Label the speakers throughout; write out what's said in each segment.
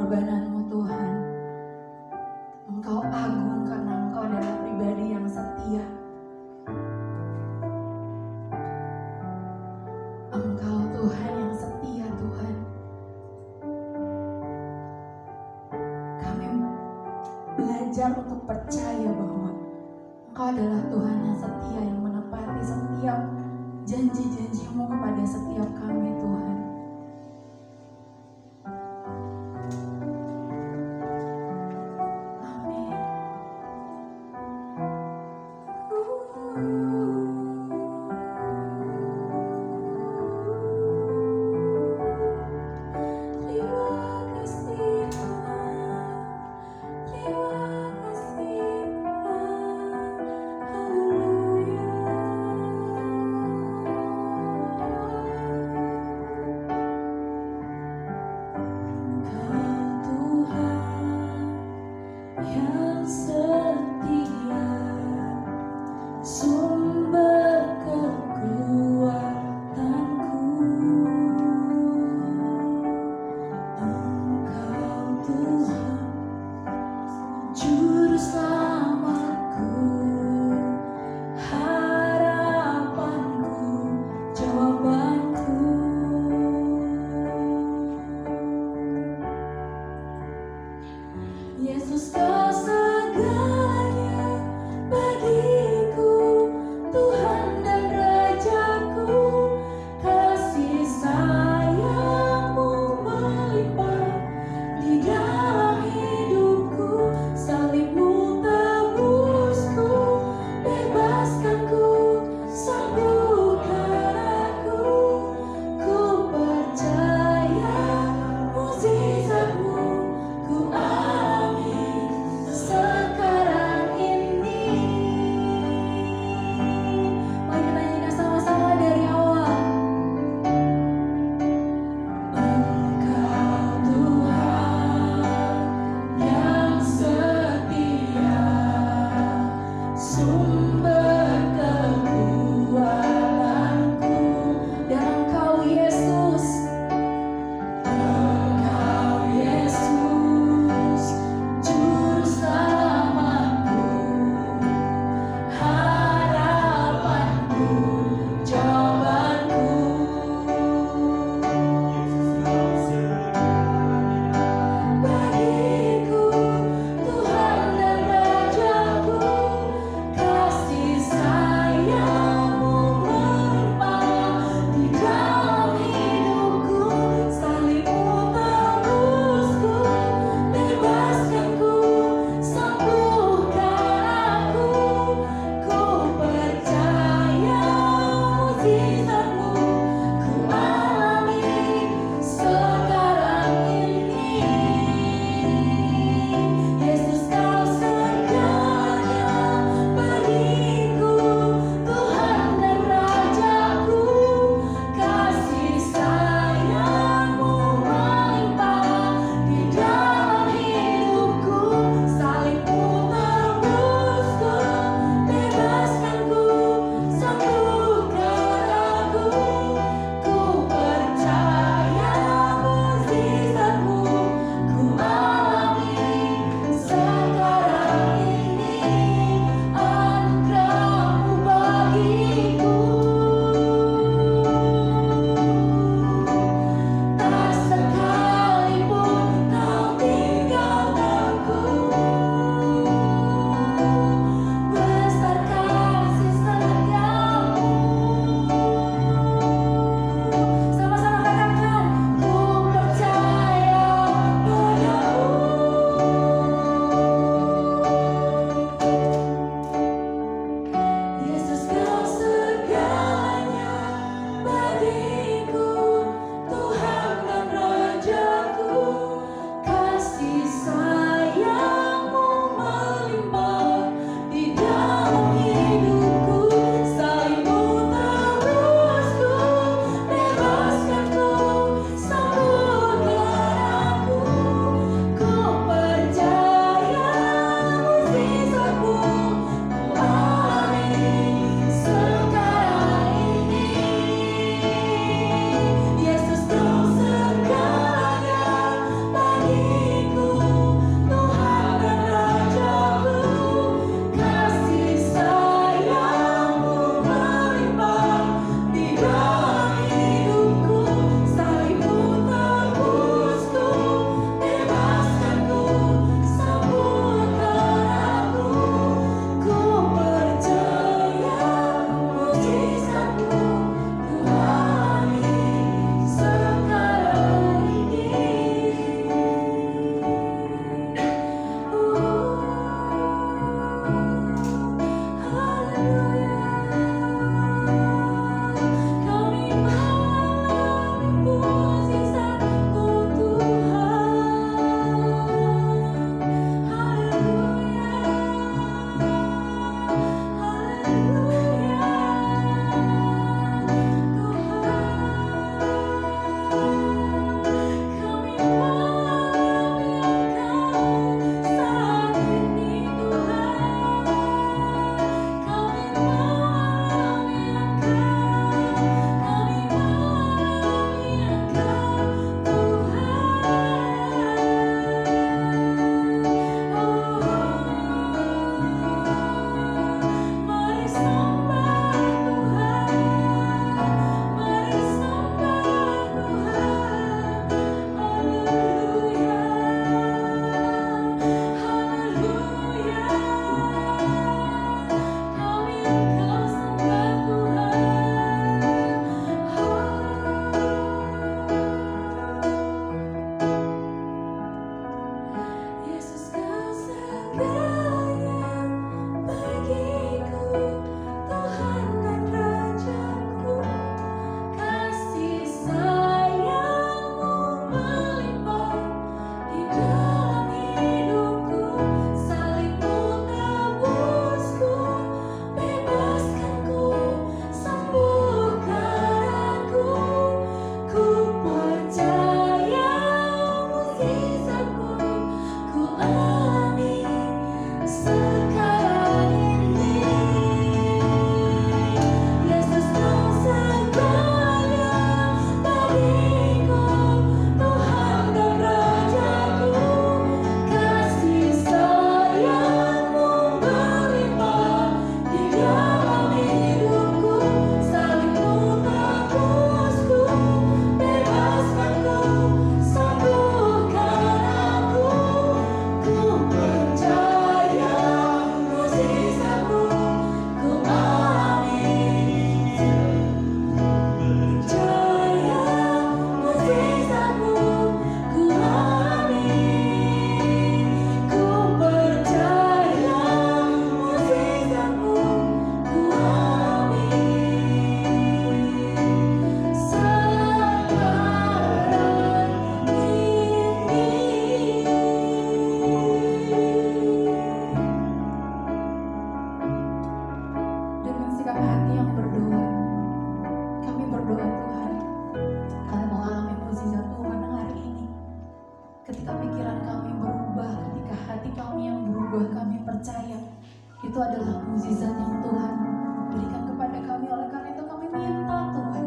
Speaker 1: pengorbanan-Mu Tuhan. Engkau agung karena Engkau adalah pribadi yang setia. Engkau Tuhan yang setia Tuhan. Kami belajar untuk percaya bahwa Engkau adalah Tuhan yang setia, yang menepati setiap janji-janji-Mu kepada setiap kami Tuhan. Amin. Terima kasih Tuhan, terima kasih Tuhan, haleluya. Itu adalah mukjizat yang Tuhan berikan kepada kami. Oleh karena itu kami minta Tuhan,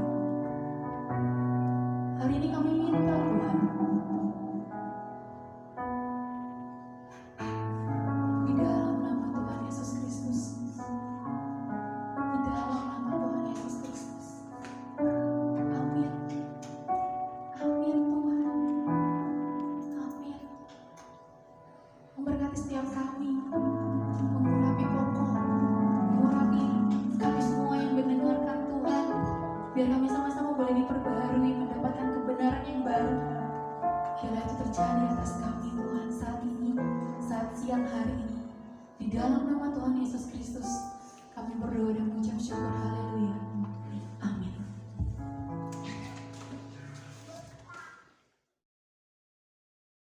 Speaker 1: hari ini kami minta Tuhan, di dalam nama Tuhan Yesus Kristus, di dalam nama Tuhan Yesus Kristus. Amin. Amin Tuhan. Amin. Memberkati setiap kami, mengurapi Koko, mengurapi kami semua yang mendengarkan Tuhan, biar kami sama-sama boleh diperbaharui, mendapatkan kebenaran yang baru. Biarlah itu terjadi atas kami Tuhan saat ini, saat siang hari ini. Di dalam nama Tuhan Yesus Kristus kami berdoa dan mengucap syukur. Haleluya. Amin.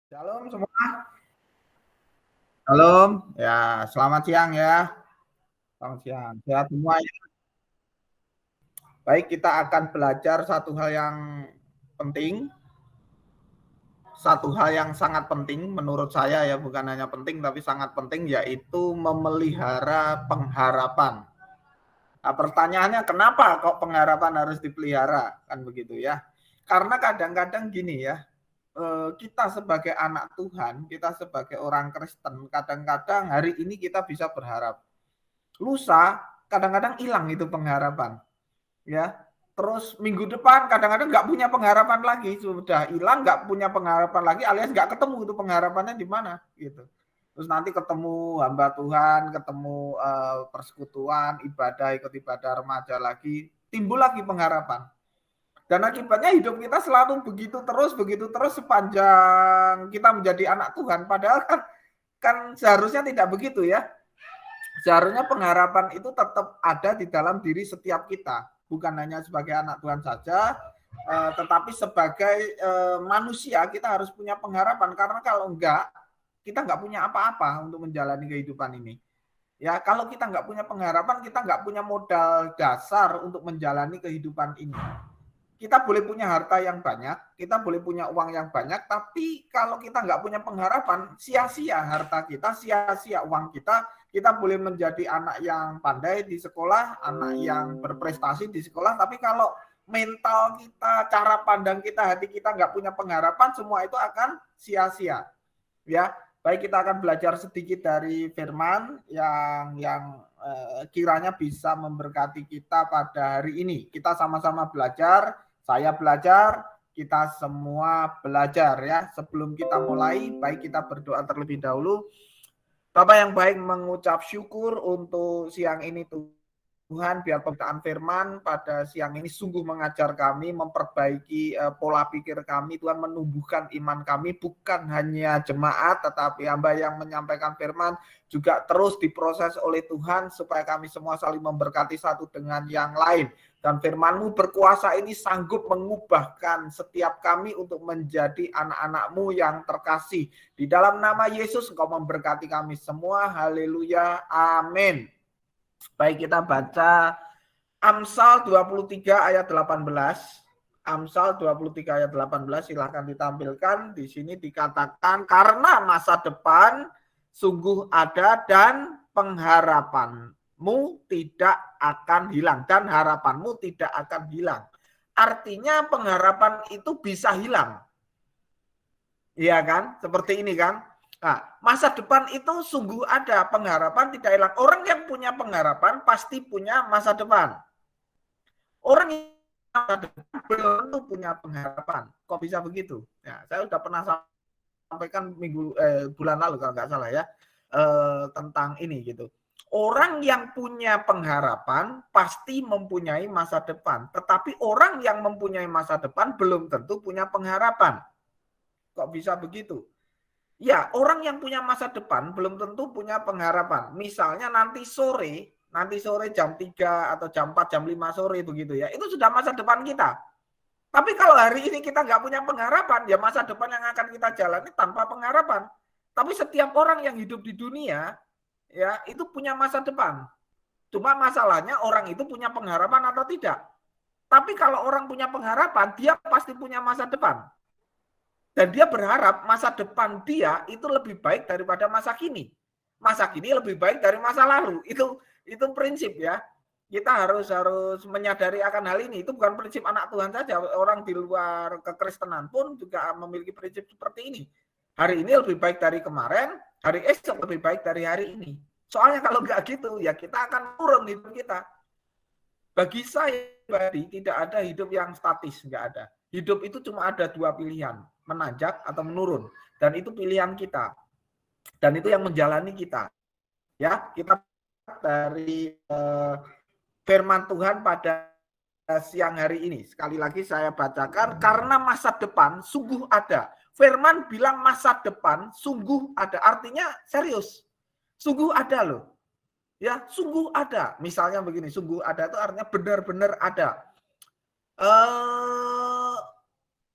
Speaker 2: Shalom semua. Shalom. Ya, selamat siang ya. Selamat siang. Sehat semua ya. Baik, kita akan belajar satu hal yang penting. Satu hal yang sangat penting menurut saya ya, bukan hanya penting tapi sangat penting, yaitu memelihara pengharapan. Nah, pertanyaannya kenapa kok pengharapan harus dipelihara? Kan begitu ya. Karena kadang-kadang gini ya, kita sebagai anak Tuhan, kita sebagai orang Kristen, kadang-kadang hari ini kita bisa berharap. Lusa kadang-kadang hilang itu pengharapan. Ya. Terus minggu depan kadang-kadang nggak punya pengharapan lagi, sudah hilang nggak punya pengharapan lagi, alias nggak ketemu itu pengharapannya di mana gitu. Terus nanti ketemu hamba Tuhan, ketemu persekutuan, ibadah, ikut ibadah remaja lagi, timbul lagi pengharapan. Dan akibatnya hidup kita selalu begitu terus sepanjang kita menjadi anak Tuhan. Padahal kan seharusnya tidak begitu ya. Seharusnya pengharapan itu tetap ada di dalam diri setiap kita. Bukan hanya sebagai anak Tuhan saja, tetapi sebagai manusia kita harus punya pengharapan. Karena kalau enggak, kita enggak punya apa-apa untuk menjalani kehidupan ini. Ya, kalau kita enggak punya pengharapan, kita enggak punya modal dasar untuk menjalani kehidupan ini. Kita boleh punya harta yang banyak, kita boleh punya uang yang banyak, tapi kalau kita enggak punya pengharapan, sia-sia harta kita, sia-sia uang kita. Kita boleh menjadi anak yang pandai di sekolah, anak yang berprestasi di sekolah, tapi kalau mental kita, cara pandang kita, hati kita nggak punya pengharapan, semua itu akan sia-sia. Ya, baik, kita akan belajar sedikit dari firman yang kiranya bisa memberkati kita pada hari ini. Kita sama-sama belajar, saya belajar, kita semua belajar ya. Sebelum kita mulai, baik kita berdoa terlebih dahulu. Bapak yang baik, mengucap syukur untuk siang ini Tuhan, biar pemberitaan firman pada siang ini sungguh mengajar kami, memperbaiki pola pikir kami, Tuhan, menumbuhkan iman kami, bukan hanya jemaat, tetapi hamba yang menyampaikan firman juga terus diproses oleh Tuhan, supaya kami semua saling memberkati satu dengan yang lain. Dan firman-Mu berkuasa ini sanggup mengubahkan setiap kami untuk menjadi anak-anak-Mu yang terkasih. Di dalam nama Yesus, Engkau memberkati kami semua. Haleluya. Amin. Baik, kita baca Amsal 23 ayat 18. Amsal 23 ayat 18, silahkan ditampilkan. Di sini dikatakan, karena masa depan sungguh ada dan pengharapanmu tidak akan hilang, dan harapanmu tidak akan hilang. Artinya pengharapan itu bisa hilang. Iya kan? Seperti ini kan? Nah, masa depan itu sungguh ada, pengharapan tidak hilang. Orang yang punya pengharapan pasti punya masa depan. Orang yang masa depan belum tentu punya pengharapan. Kok bisa begitu? Ya, saya sudah pernah sampaikan bulan lalu kalau nggak salah ya, tentang ini gitu. Orang yang punya pengharapan pasti mempunyai masa depan. Tetapi orang yang mempunyai masa depan belum tentu punya pengharapan. Kok bisa begitu? Ya, orang yang punya masa depan belum tentu punya pengharapan. Misalnya nanti sore jam 3 atau jam 4, jam 5 sore begitu ya. Itu sudah masa depan kita. Tapi kalau hari ini kita nggak punya pengharapan, ya masa depan yang akan kita jalani tanpa pengharapan. Tapi setiap orang yang hidup di dunia, ya itu punya masa depan. Cuma masalahnya orang itu punya pengharapan atau tidak. Tapi kalau orang punya pengharapan, dia pasti punya masa depan. Dan dia berharap masa depan dia itu lebih baik daripada masa kini. masa kini lebih baik dari masa lalu. Itu prinsip ya. Kita harus menyadari akan hal ini. Itu bukan prinsip anak Tuhan saja. Orang di luar kekristenan pun juga memiliki prinsip seperti ini. Hari ini lebih baik dari kemarin, hari esok lebih baik dari hari ini. Soalnya kalau nggak gitu, ya kita akan turun hidup kita. Bagi saya pribadi, tidak ada hidup yang statis, nggak ada. Hidup itu cuma ada dua pilihan, menanjak atau menurun. Dan itu pilihan kita. Dan itu yang menjalani kita. Ya, kita dari firman Tuhan pada siang hari ini. Sekali lagi saya bacakan, karena masa depan sungguh ada. Firman bilang masa depan sungguh ada. Artinya serius. Sungguh ada loh. Ya, sungguh ada. Misalnya begini, sungguh ada itu artinya benar-benar ada.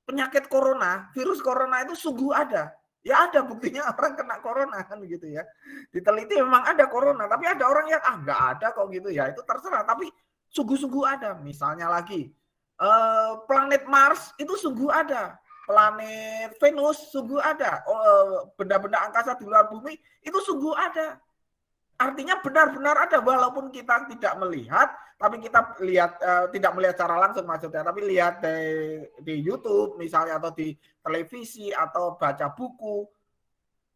Speaker 2: Penyakit corona, virus corona itu sungguh ada. Ya ada buktinya orang kena corona kan gitu ya. Diteliti memang ada corona, tapi ada orang yang nggak ada kok gitu ya. Itu terserah, tapi sungguh-sungguh ada. Misalnya lagi planet Mars itu sungguh ada. Planet Venus sungguh ada. Benda-benda angkasa di luar bumi itu sungguh ada. Artinya benar-benar ada, walaupun kita tidak melihat, tapi kita lihat tidak melihat secara langsung maksudnya, tapi lihat di YouTube misalnya atau di televisi atau baca buku,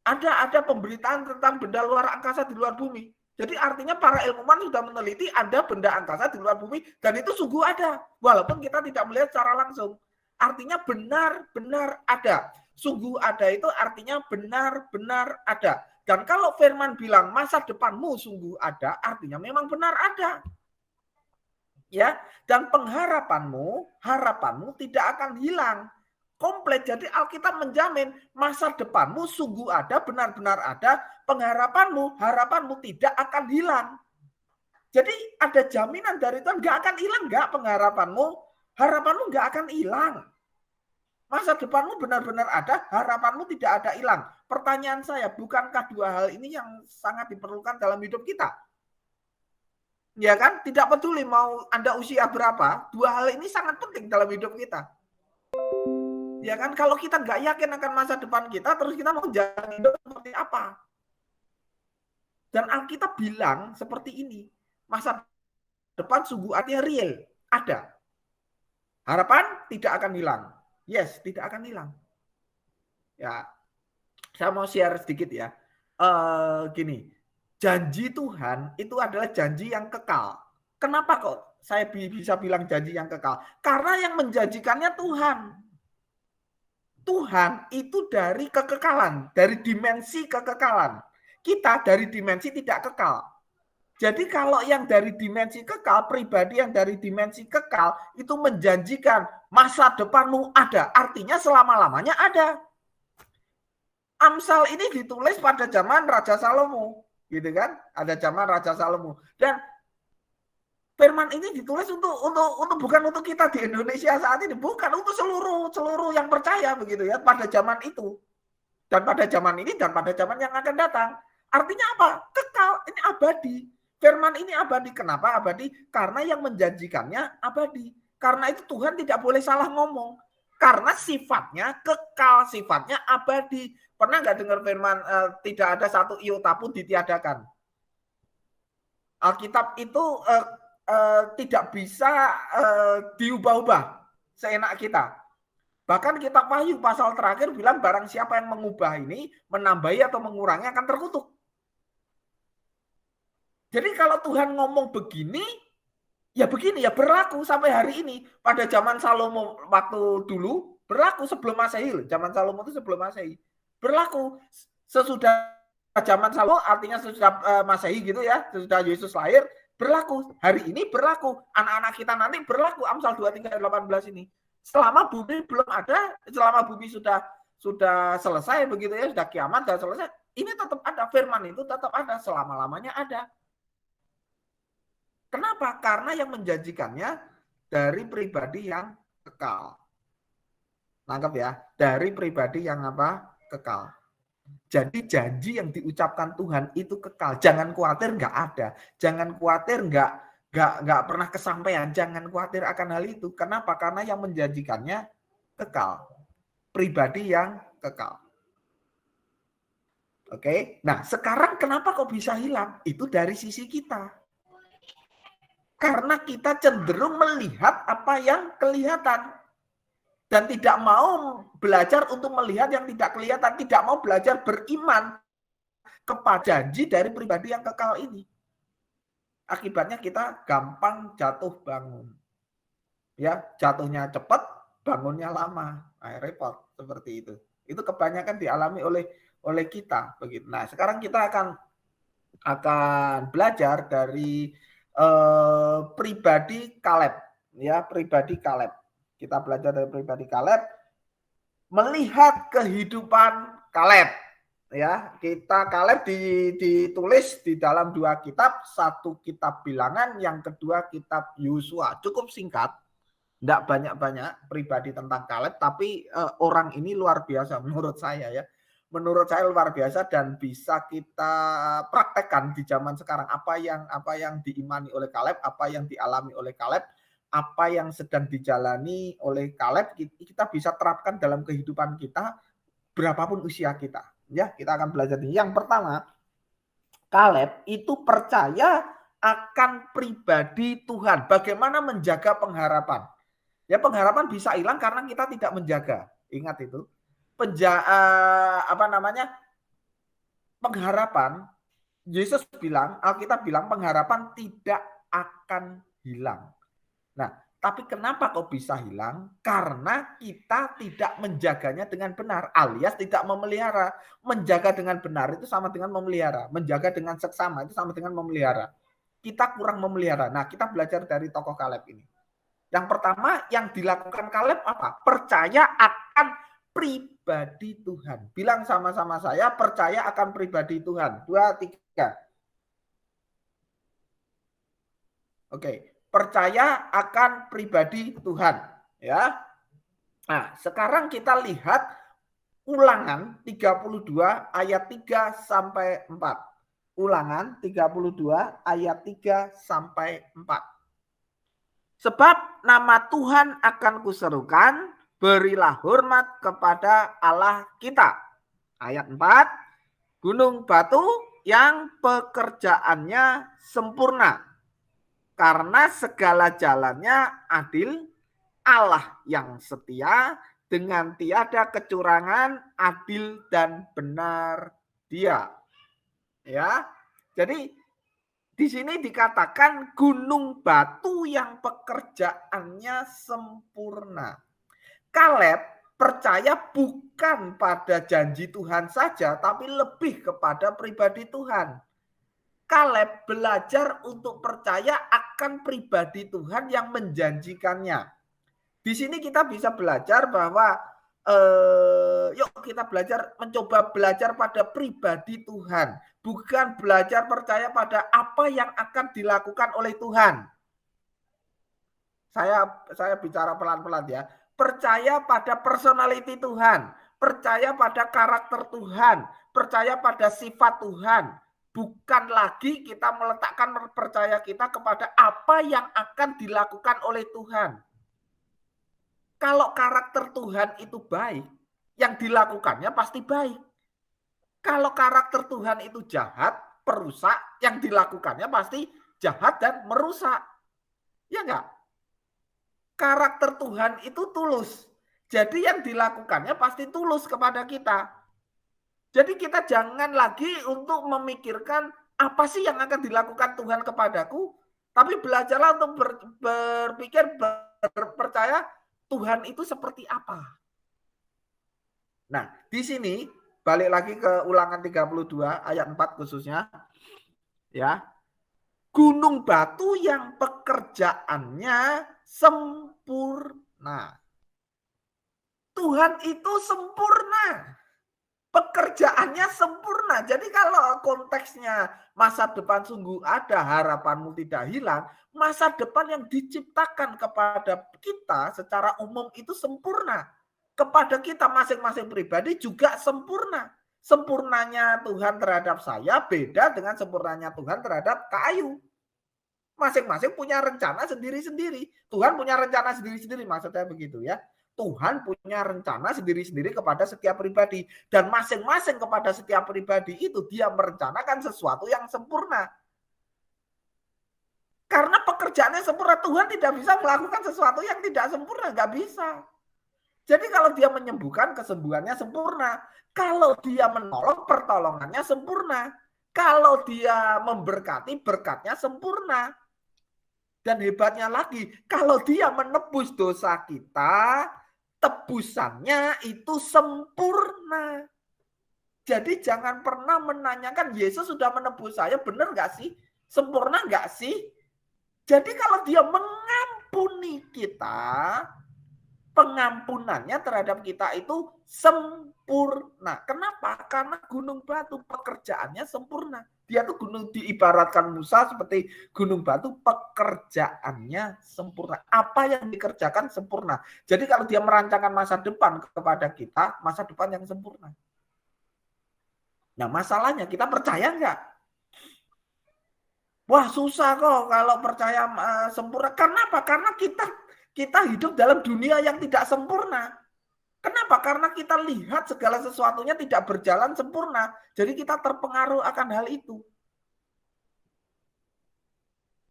Speaker 2: ada pemberitaan tentang benda luar angkasa di luar bumi. Jadi artinya para ilmuwan sudah meneliti ada benda angkasa di luar bumi dan itu sungguh ada, walaupun kita tidak melihat secara langsung. Artinya benar-benar ada. Sungguh ada itu artinya benar-benar ada. Dan kalau firman bilang masa depanmu sungguh ada, artinya memang benar ada. Ya, dan harapanmu tidak akan hilang. Komplit. Jadi Alkitab menjamin masa depanmu sungguh ada, benar-benar ada, harapanmu tidak akan hilang. Jadi ada jaminan dari Tuhan, nggak akan hilang nggak harapanmu nggak akan hilang. Masa depanmu benar-benar ada, harapanmu tidak ada hilang. Pertanyaan saya, bukankah dua hal ini yang sangat diperlukan dalam hidup kita? Ya kan? Tidak peduli mau Anda usia berapa, dua hal ini sangat penting dalam hidup kita. Ya kan? Kalau kita nggak yakin akan masa depan kita, terus kita mau jalan hidup seperti apa? Dan Alkitab bilang seperti ini, masa depan sungguh artinya real, ada. Harapan tidak akan hilang. Yes, tidak akan hilang. Ya, saya mau share sedikit ya. Gini, janji Tuhan itu adalah janji yang kekal. Kenapa kok saya bisa bilang janji yang kekal? Karena yang menjanjikannya Tuhan. Tuhan itu dari kekekalan, dari dimensi kekekalan. Kita dari dimensi tidak kekal. Jadi kalau yang dari dimensi kekal, pribadi yang dari dimensi kekal, itu menjanjikan masa depanmu ada. Artinya selama-lamanya ada. Amsal ini ditulis pada zaman Raja Salomo. Gitu kan? Ada zaman Raja Salomo. Dan firman ini ditulis bukan untuk kita di Indonesia saat ini. Bukan, untuk seluruh yang percaya begitu ya. Pada zaman itu. Dan pada zaman ini dan pada zaman yang akan datang. Artinya apa? Kekal, ini abadi. Firman ini abadi. Kenapa abadi? Karena yang menjanjikannya abadi. Karena itu Tuhan tidak boleh salah ngomong. Karena sifatnya kekal, sifatnya abadi. Pernah nggak dengar firman tidak ada satu iota pun ditiadakan? Alkitab itu tidak bisa diubah-ubah seenak kita. Bahkan kitab Wahyu pasal terakhir bilang barang siapa yang mengubah ini, menambahi atau mengurangi akan terkutuk. Jadi kalau Tuhan ngomong begini, ya begini, ya berlaku sampai hari ini. Pada zaman Salomo waktu dulu, berlaku sebelum Masehi. Zaman Salomo itu sebelum Masehi. Berlaku sesudah zaman Salomo, artinya sesudah Masehi gitu ya, sesudah Yesus lahir, berlaku. Hari ini berlaku. Anak-anak kita nanti berlaku. Amsal 23:18 ini. Selama bumi belum ada, selama bumi sudah selesai begitu ya, sudah kiamat, sudah selesai, ini tetap ada. Firman itu tetap ada, selama-lamanya ada. Kenapa? Karena yang menjanjikannya dari pribadi yang kekal. Nangkep ya? Dari pribadi yang apa? Kekal. Jadi janji yang diucapkan Tuhan itu kekal. Jangan khawatir nggak ada. Jangan khawatir nggak pernah kesampaian. Jangan khawatir akan hal itu. Kenapa? Karena yang menjanjikannya kekal. Pribadi yang kekal. Oke. Nah, sekarang kenapa kok bisa hilang? Itu dari sisi kita. Karena kita cenderung melihat apa yang kelihatan. Dan tidak mau belajar untuk melihat yang tidak kelihatan. Tidak mau belajar beriman kepada janji dari pribadi yang kekal ini. Akibatnya kita gampang jatuh bangun. Ya, jatuhnya cepat, bangunnya lama. Nah, repot seperti itu. Itu kebanyakan dialami oleh kita begitu. Nah, sekarang kita akan belajar dari pribadi Kaleb, ya, pribadi Kaleb. Kita belajar dari pribadi Kaleb, melihat kehidupan Kaleb. Ya, Kaleb ditulis di dalam 2 kitab, 1 kitab Bilangan, yang kedua kitab Yosua. Cukup singkat, tidak banyak-banyak pribadi tentang Kaleb, tapi orang ini luar biasa menurut saya ya. Menurut saya luar biasa dan bisa kita praktekkan di zaman sekarang. Apa yang diimani oleh Kaleb, apa yang dialami oleh Kaleb, apa yang sedang dijalani oleh Kaleb, kita bisa terapkan dalam kehidupan kita berapapun usia kita. Ya, kita akan belajar ini. Yang pertama, Kaleb itu percaya akan pribadi Tuhan. Bagaimana menjaga pengharapan? Ya, pengharapan bisa hilang karena kita tidak menjaga. Ingat itu. Pengharapan, Yesus bilang, Alkitab bilang pengharapan tidak akan hilang. Nah, tapi kenapa kok bisa hilang? Karena kita tidak menjaganya dengan benar, alias tidak memelihara. Menjaga dengan benar itu sama dengan memelihara. Menjaga dengan seksama itu sama dengan memelihara. Kita kurang memelihara. Nah, kita belajar dari tokoh Kaleb ini. Yang pertama yang dilakukan Kaleb apa? Percaya akan pribadi Tuhan. Bilang sama-sama saya, percaya akan pribadi Tuhan. 2, 3. Oke, percaya akan pribadi Tuhan. Ya. Nah, sekarang kita lihat Ulangan 32 ayat 3 sampai 4. Ulangan 32 ayat 3 sampai 4. Sebab nama Tuhan akan kuserukan, berilah hormat kepada Allah kita. Ayat 4, gunung batu yang pekerjaannya sempurna, karena segala jalannya adil, Allah yang setia, dengan tiada kecurangan, adil dan benar Dia. Ya, jadi di sini dikatakan gunung batu yang pekerjaannya sempurna. Kaleb percaya bukan pada janji Tuhan saja, tapi lebih kepada pribadi Tuhan. Kaleb belajar untuk percaya akan pribadi Tuhan yang menjanjikannya. Di sini kita bisa belajar bahwa yuk kita mencoba belajar pada pribadi Tuhan, bukan belajar percaya pada apa yang akan dilakukan oleh Tuhan. Saya bicara pelan-pelan ya. Percaya pada personality Tuhan, percaya pada karakter Tuhan, percaya pada sifat Tuhan. Bukan lagi kita meletakkan percaya kita kepada apa yang akan dilakukan oleh Tuhan. Kalau karakter Tuhan itu baik, yang dilakukannya pasti baik. Kalau karakter Tuhan itu jahat, perusak, yang dilakukannya pasti jahat dan merusak. Ya enggak? Karakter Tuhan itu tulus. Jadi yang dilakukannya pasti tulus kepada kita. Jadi kita jangan lagi untuk memikirkan apa sih yang akan dilakukan Tuhan kepadaku, tapi belajarlah untuk berpikir, percaya Tuhan itu seperti apa. Nah, di sini balik lagi ke Ulangan 32 ayat 4 khususnya. Ya. Gunung batu yang pekerjaannya sempurna. Tuhan itu sempurna. Pekerjaannya sempurna. Jadi kalau konteksnya masa depan sungguh ada, harapanmu tidak hilang, masa depan yang diciptakan kepada kita secara umum itu sempurna. Kepada kita masing-masing pribadi juga sempurna. Sempurnanya Tuhan terhadap saya beda dengan sempurnanya Tuhan terhadap Kak Ayu. Masing-masing punya rencana sendiri-sendiri. Tuhan punya rencana sendiri-sendiri, maksudnya begitu ya. Tuhan punya rencana sendiri-sendiri kepada setiap pribadi. Dan masing-masing kepada setiap pribadi itu dia merencanakan sesuatu yang sempurna. Karena pekerjaannya sempurna, Tuhan tidak bisa melakukan sesuatu yang tidak sempurna. Nggak bisa. Jadi kalau dia menyembuhkan, kesembuhannya sempurna. Kalau dia menolong, pertolongannya sempurna. Kalau dia memberkati, berkatnya sempurna. Dan hebatnya lagi, kalau dia menebus dosa kita, tebusannya itu sempurna. Jadi jangan pernah menanyakan, Yesus sudah menebus saya, benar nggak sih? Sempurna nggak sih? Jadi kalau dia mengampuni kita, pengampunannya terhadap kita itu sempurna. Kenapa? Karena gunung batu pekerjaannya sempurna. Dia tuh gunung, diibaratkan Musa seperti gunung batu, pekerjaannya sempurna. Apa yang dikerjakan sempurna. Jadi kalau dia merancangkan masa depan kepada kita, masa depan yang sempurna. Nah masalahnya kita percaya nggak? Wah susah kok kalau percaya sempurna. Kenapa? Karena kita hidup dalam dunia yang tidak sempurna. Kenapa? Karena kita lihat segala sesuatunya tidak berjalan sempurna. Jadi kita terpengaruh akan hal itu.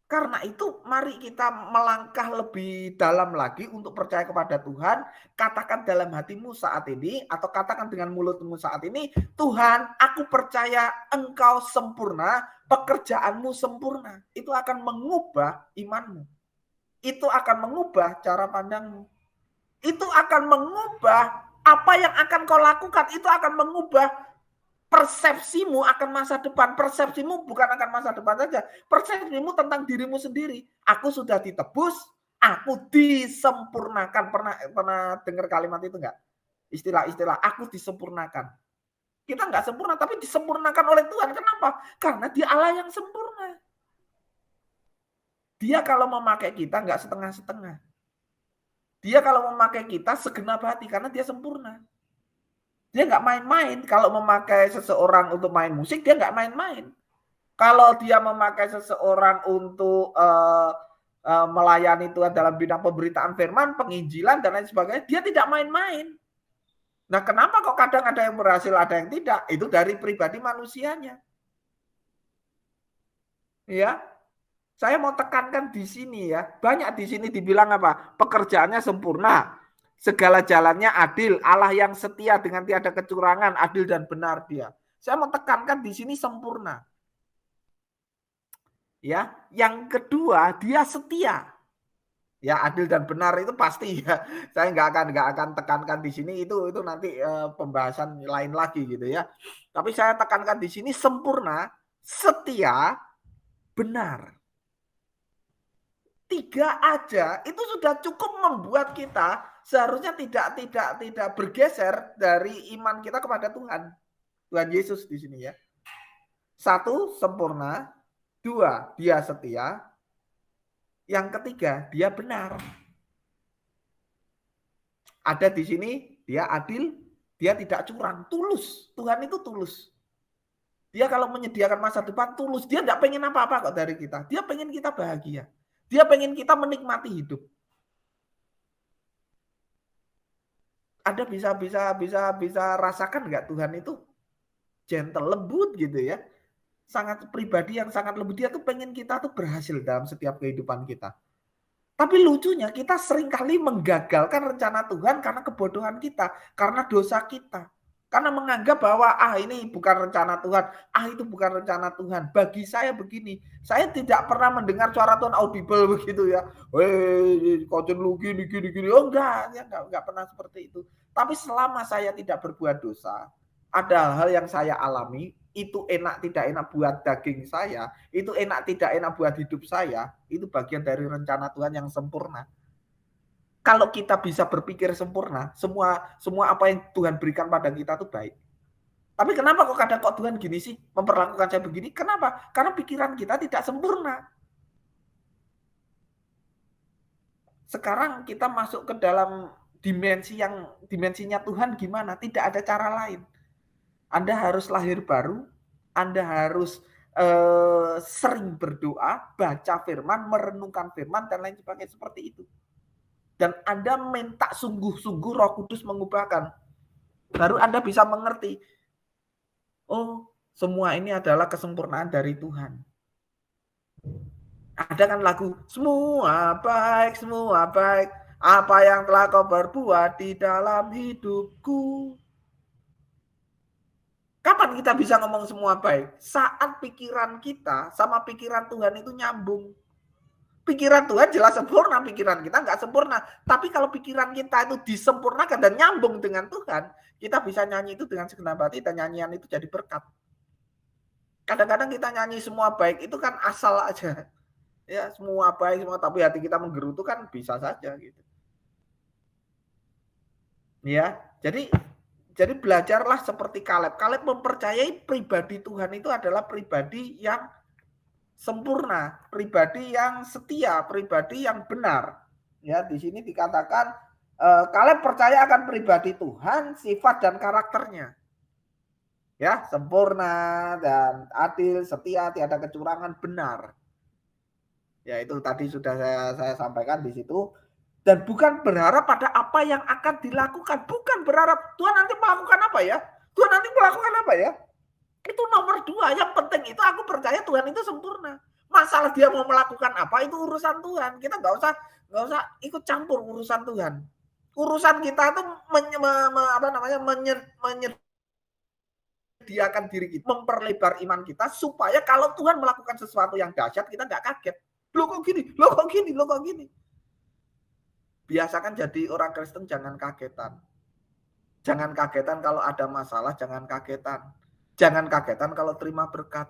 Speaker 2: Karena itu mari kita melangkah lebih dalam lagi untuk percaya kepada Tuhan. Katakan dalam hatimu saat ini atau katakan dengan mulutmu saat ini, Tuhan, aku percaya Engkau sempurna, pekerjaanmu sempurna. Itu akan mengubah imanmu. Itu akan mengubah cara pandangmu. Itu akan mengubah apa yang akan kau lakukan. Itu akan mengubah persepsimu akan masa depan. Persepsimu bukan akan masa depan saja. Persepsimu tentang dirimu sendiri. Aku sudah ditebus, aku disempurnakan. Pernah dengar kalimat itu enggak? Istilah-istilah aku disempurnakan. Kita enggak sempurna, tapi disempurnakan oleh Tuhan. Kenapa? Karena dia Allah yang sempurna. Dia kalau memakai kita enggak setengah-setengah. Dia kalau memakai kita segenap hati karena dia sempurna. Dia nggak main-main. Kalau memakai seseorang untuk main musik, dia nggak main-main. Kalau dia memakai seseorang untuk melayani Tuhan dalam bidang pemberitaan firman, penginjilan, dan lain sebagainya, dia tidak main-main. Nah, kenapa kok kadang ada yang berhasil, ada yang tidak? Itu dari pribadi manusianya. Ya, saya mau tekankan di sini ya. Banyak di sini dibilang apa? Pekerjaannya sempurna. Segala jalannya adil, Allah yang setia dengan tiada kecurangan, adil dan benar dia. Saya mau tekankan di sini sempurna. Ya, yang kedua dia setia. Ya, adil dan benar itu pasti ya. Saya nggak akan tekankan di sini itu nanti pembahasan lain lagi gitu ya. Tapi saya tekankan di sini sempurna, setia, benar. 3 aja itu sudah cukup membuat kita seharusnya tidak bergeser dari iman kita kepada Tuhan. Tuhan Yesus di sini ya. 1, sempurna. 2, dia setia. Yang ketiga, dia benar. Ada di sini, dia adil, dia tidak curang, tulus. Tuhan itu tulus. Dia kalau menyediakan masa depan tulus. Dia tidak pengen apa-apa kok dari kita. Dia pengen kita bahagia. Dia pengen kita menikmati hidup. Ada bisa rasakan nggak Tuhan itu gentle, lembut gitu ya. Sangat pribadi yang sangat lembut. Dia tuh pengen kita tuh berhasil dalam setiap kehidupan kita. Tapi lucunya kita seringkali menggagalkan rencana Tuhan karena kebodohan kita, karena dosa kita. Karena menganggap bahwa ini bukan rencana Tuhan, itu bukan rencana Tuhan. Bagi saya begini, saya tidak pernah mendengar suara Tuhan audible begitu ya. Kau lu gini. Oh enggak pernah seperti itu. Tapi selama saya tidak berbuat dosa, ada hal yang saya alami, itu enak tidak enak buat daging saya, itu enak tidak enak buat hidup saya, itu bagian dari rencana Tuhan yang sempurna. Kalau kita bisa berpikir sempurna, semua apa yang Tuhan berikan pada kita itu baik. Tapi kenapa kok Tuhan gini sih memperlakukan saya begini? Kenapa? Karena pikiran kita tidak sempurna. Sekarang kita masuk ke dalam dimensinya Tuhan gimana? Tidak ada cara lain. Anda harus lahir baru, Anda harus sering berdoa, baca firman, merenungkan firman, dan lain sebagainya seperti itu. dan Anda minta sungguh-sungguh Roh Kudus mengubahkan, baru Anda bisa mengerti, oh semua ini adalah kesempurnaan dari Tuhan. Ada kan lagu, semua baik, apa yang telah kau berbuat di dalam hidupku. Kapan kita bisa ngomong semua baik? Saat pikiran kita sama pikiran Tuhan itu nyambung. Pikiran Tuhan jelas sempurna, pikiran kita nggak sempurna. Tapi kalau pikiran kita itu disempurnakan dan nyambung dengan Tuhan, kita bisa nyanyi itu dengan segenap hati dan nyanyian itu jadi berkat. Kadang-kadang kita nyanyi semua baik itu kan asal aja. Ya, semua baik semua, tapi hati kita menggerutu kan bisa saja gitu. Ya, jadi belajarlah seperti Kaleb. Kaleb mempercayai pribadi Tuhan itu adalah pribadi yang sempurna, pribadi yang setia, pribadi yang benar. Ya, di sini dikatakan Kaleb percaya akan pribadi Tuhan, sifat dan karakternya. Ya, sempurna dan adil, setia, tiada kecurangan, benar. Ya, itu tadi sudah saya sampaikan di situ. Dan bukan berharap pada apa yang akan dilakukan. Bukan berharap Tuhan nanti melakukan apa ya. Tuhan nanti melakukan apa ya. Itu nomor 2. Yang penting itu aku percaya Tuhan itu sempurna. Masalah dia mau melakukan apa itu urusan Tuhan. Kita nggak usah ikut campur urusan Tuhan. Urusan kita itu menyediakan diri kita, memperlebar iman kita supaya kalau Tuhan melakukan sesuatu yang dahsyat kita nggak kaget. Loh kok gini. Biasakan jadi orang Kristen jangan kagetan. Jangan kagetan kalau ada masalah, jangan kagetan. Jangan kagetan kalau terima berkat.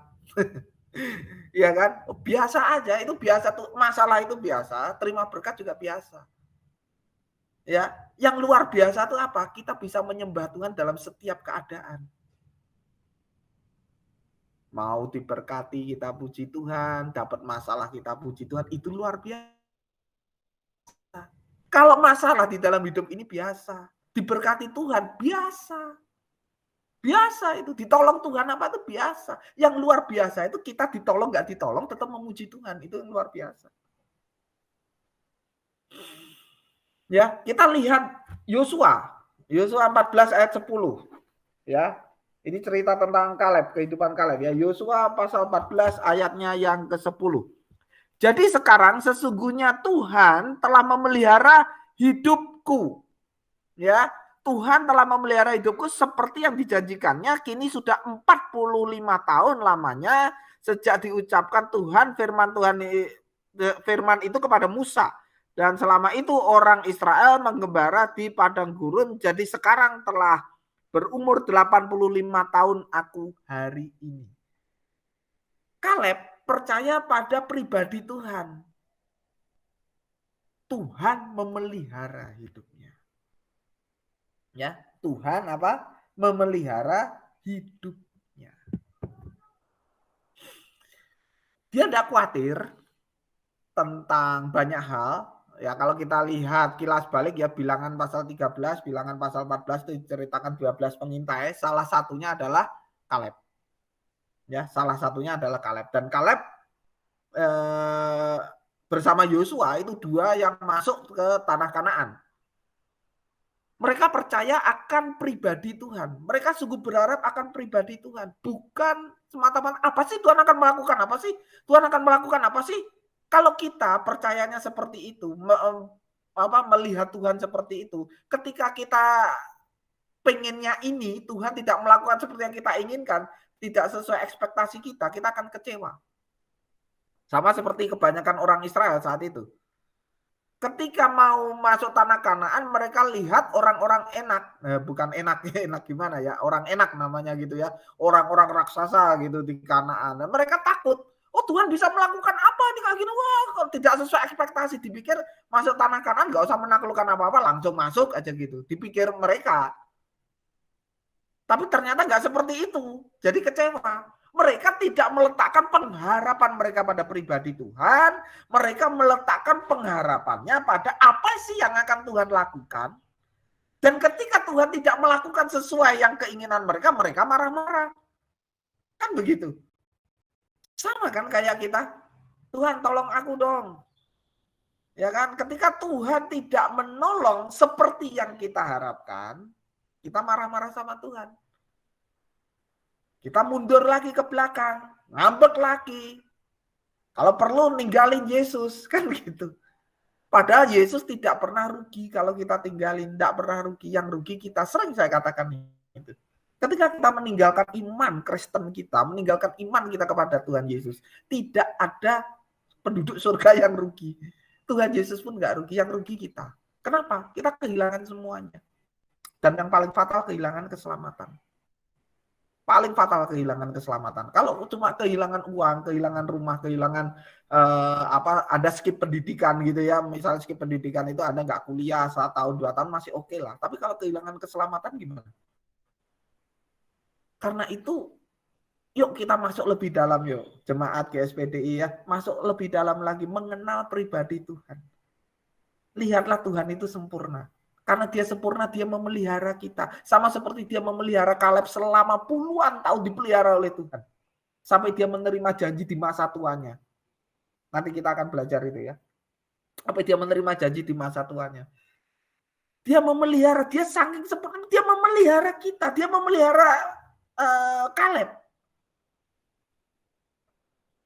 Speaker 2: Iya kan? Biasa aja, itu biasa tuh. Masalah itu biasa, terima berkat juga biasa. Ya, yang luar biasa itu apa? Kita bisa menyembah Tuhan dalam setiap keadaan. Mau diberkati kita puji Tuhan, dapat masalah kita puji Tuhan, itu luar biasa. Kalau masalah di dalam hidup ini biasa, diberkati Tuhan biasa. Biasa itu, ditolong Tuhan apa itu biasa. Yang luar biasa itu kita ditolong nggak ditolong tetap memuji Tuhan, itu yang luar biasa. Ya, kita lihat Yosua 14 ayat 10. Ya. Ini cerita tentang Kaleb, kehidupan Kaleb ya. Yosua pasal 14 ayatnya yang ke-10. Jadi sekarang sesungguhnya Tuhan telah memelihara hidupku. Ya, Tuhan telah memelihara hidupku seperti yang dijanjikannya. Kini sudah 45 tahun lamanya sejak diucapkan Tuhan firman itu kepada Musa. Dan selama itu orang Israel menggembala di padang gurun. Jadi sekarang telah berumur 85 tahun aku hari ini. Kaleb percaya pada pribadi Tuhan. Tuhan memelihara hidupnya. Ya, Tuhan apa? Memelihara hidupnya. Dia tidak khawatir tentang banyak hal. Ya, kalau kita lihat kilas balik ya bilangan pasal 13, bilangan pasal 14 itu diceritakan 12 pengintai, salah satunya adalah Kaleb. Ya, salah satunya adalah Kaleb, dan Kaleb bersama Yosua itu 2 yang masuk ke tanah Kanaan. Mereka percaya akan pribadi Tuhan. Mereka sungguh berharap akan pribadi Tuhan, bukan semata-mata apa sih Tuhan akan melakukan apa sih? Tuhan akan melakukan apa sih? Kalau kita percayanya seperti itu, melihat Tuhan seperti itu, ketika kita pengennya ini Tuhan tidak melakukan seperti yang kita inginkan, tidak sesuai ekspektasi kita, kita akan kecewa. Sama seperti kebanyakan orang Israel saat itu. Ketika mau masuk tanah Kanaan, mereka lihat orang-orang enak. Bukan enaknya enak gimana ya, orang enak namanya gitu ya. Orang-orang raksasa gitu di Kanaan. Dan mereka takut. Oh Tuhan bisa melakukan apa nih kayak gini? Wah kok tidak sesuai ekspektasi. Dipikir masuk tanah Kanaan gak usah menaklukkan apa-apa, langsung masuk aja gitu. Dipikir mereka. Tapi ternyata nggak seperti itu. Jadi kecewa. Mereka tidak meletakkan pengharapan mereka pada pribadi Tuhan. Mereka meletakkan pengharapannya pada apa sih yang akan Tuhan lakukan. Dan ketika Tuhan tidak melakukan sesuai yang keinginan mereka, mereka marah-marah. Kan begitu. Sama kan kayak kita. Tuhan tolong aku dong. Ya kan? Ketika Tuhan tidak menolong seperti yang kita harapkan, kita marah-marah sama Tuhan. Kita mundur lagi ke belakang, ngambek lagi. Kalau perlu ninggalin Yesus, kan gitu. Padahal Yesus tidak pernah rugi kalau kita tinggalin, tidak pernah rugi. Yang rugi kita, sering saya katakan itu. Ketika kita meninggalkan iman Kristen kita, meninggalkan iman kita kepada Tuhan Yesus, tidak ada penduduk surga yang rugi. Tuhan Yesus pun nggak rugi, yang rugi kita. Kenapa? Kita kehilangan semuanya. Dan yang paling fatal, kehilangan keselamatan. Paling fatal kehilangan keselamatan. Kalau cuma kehilangan uang, kehilangan rumah, kehilangan ada skip pendidikan gitu ya. Misalnya skip pendidikan itu Anda nggak kuliah 1 tahun, 2 tahun masih oke lah. Tapi kalau kehilangan keselamatan gimana? Karena itu yuk kita masuk lebih dalam yuk. Jemaat GSPDI ya, masuk lebih dalam lagi mengenal pribadi Tuhan. Lihatlah Tuhan itu sempurna. Karena dia sempurna, dia memelihara kita. Sama seperti dia memelihara Kaleb selama puluhan tahun dipelihara oleh Tuhan. Sampai dia menerima janji di masa tuanya. Nanti kita akan belajar itu ya. Sampai dia menerima janji di masa tuanya. Dia memelihara, dia saking sempurna, dia memelihara kita. Dia memelihara Kaleb.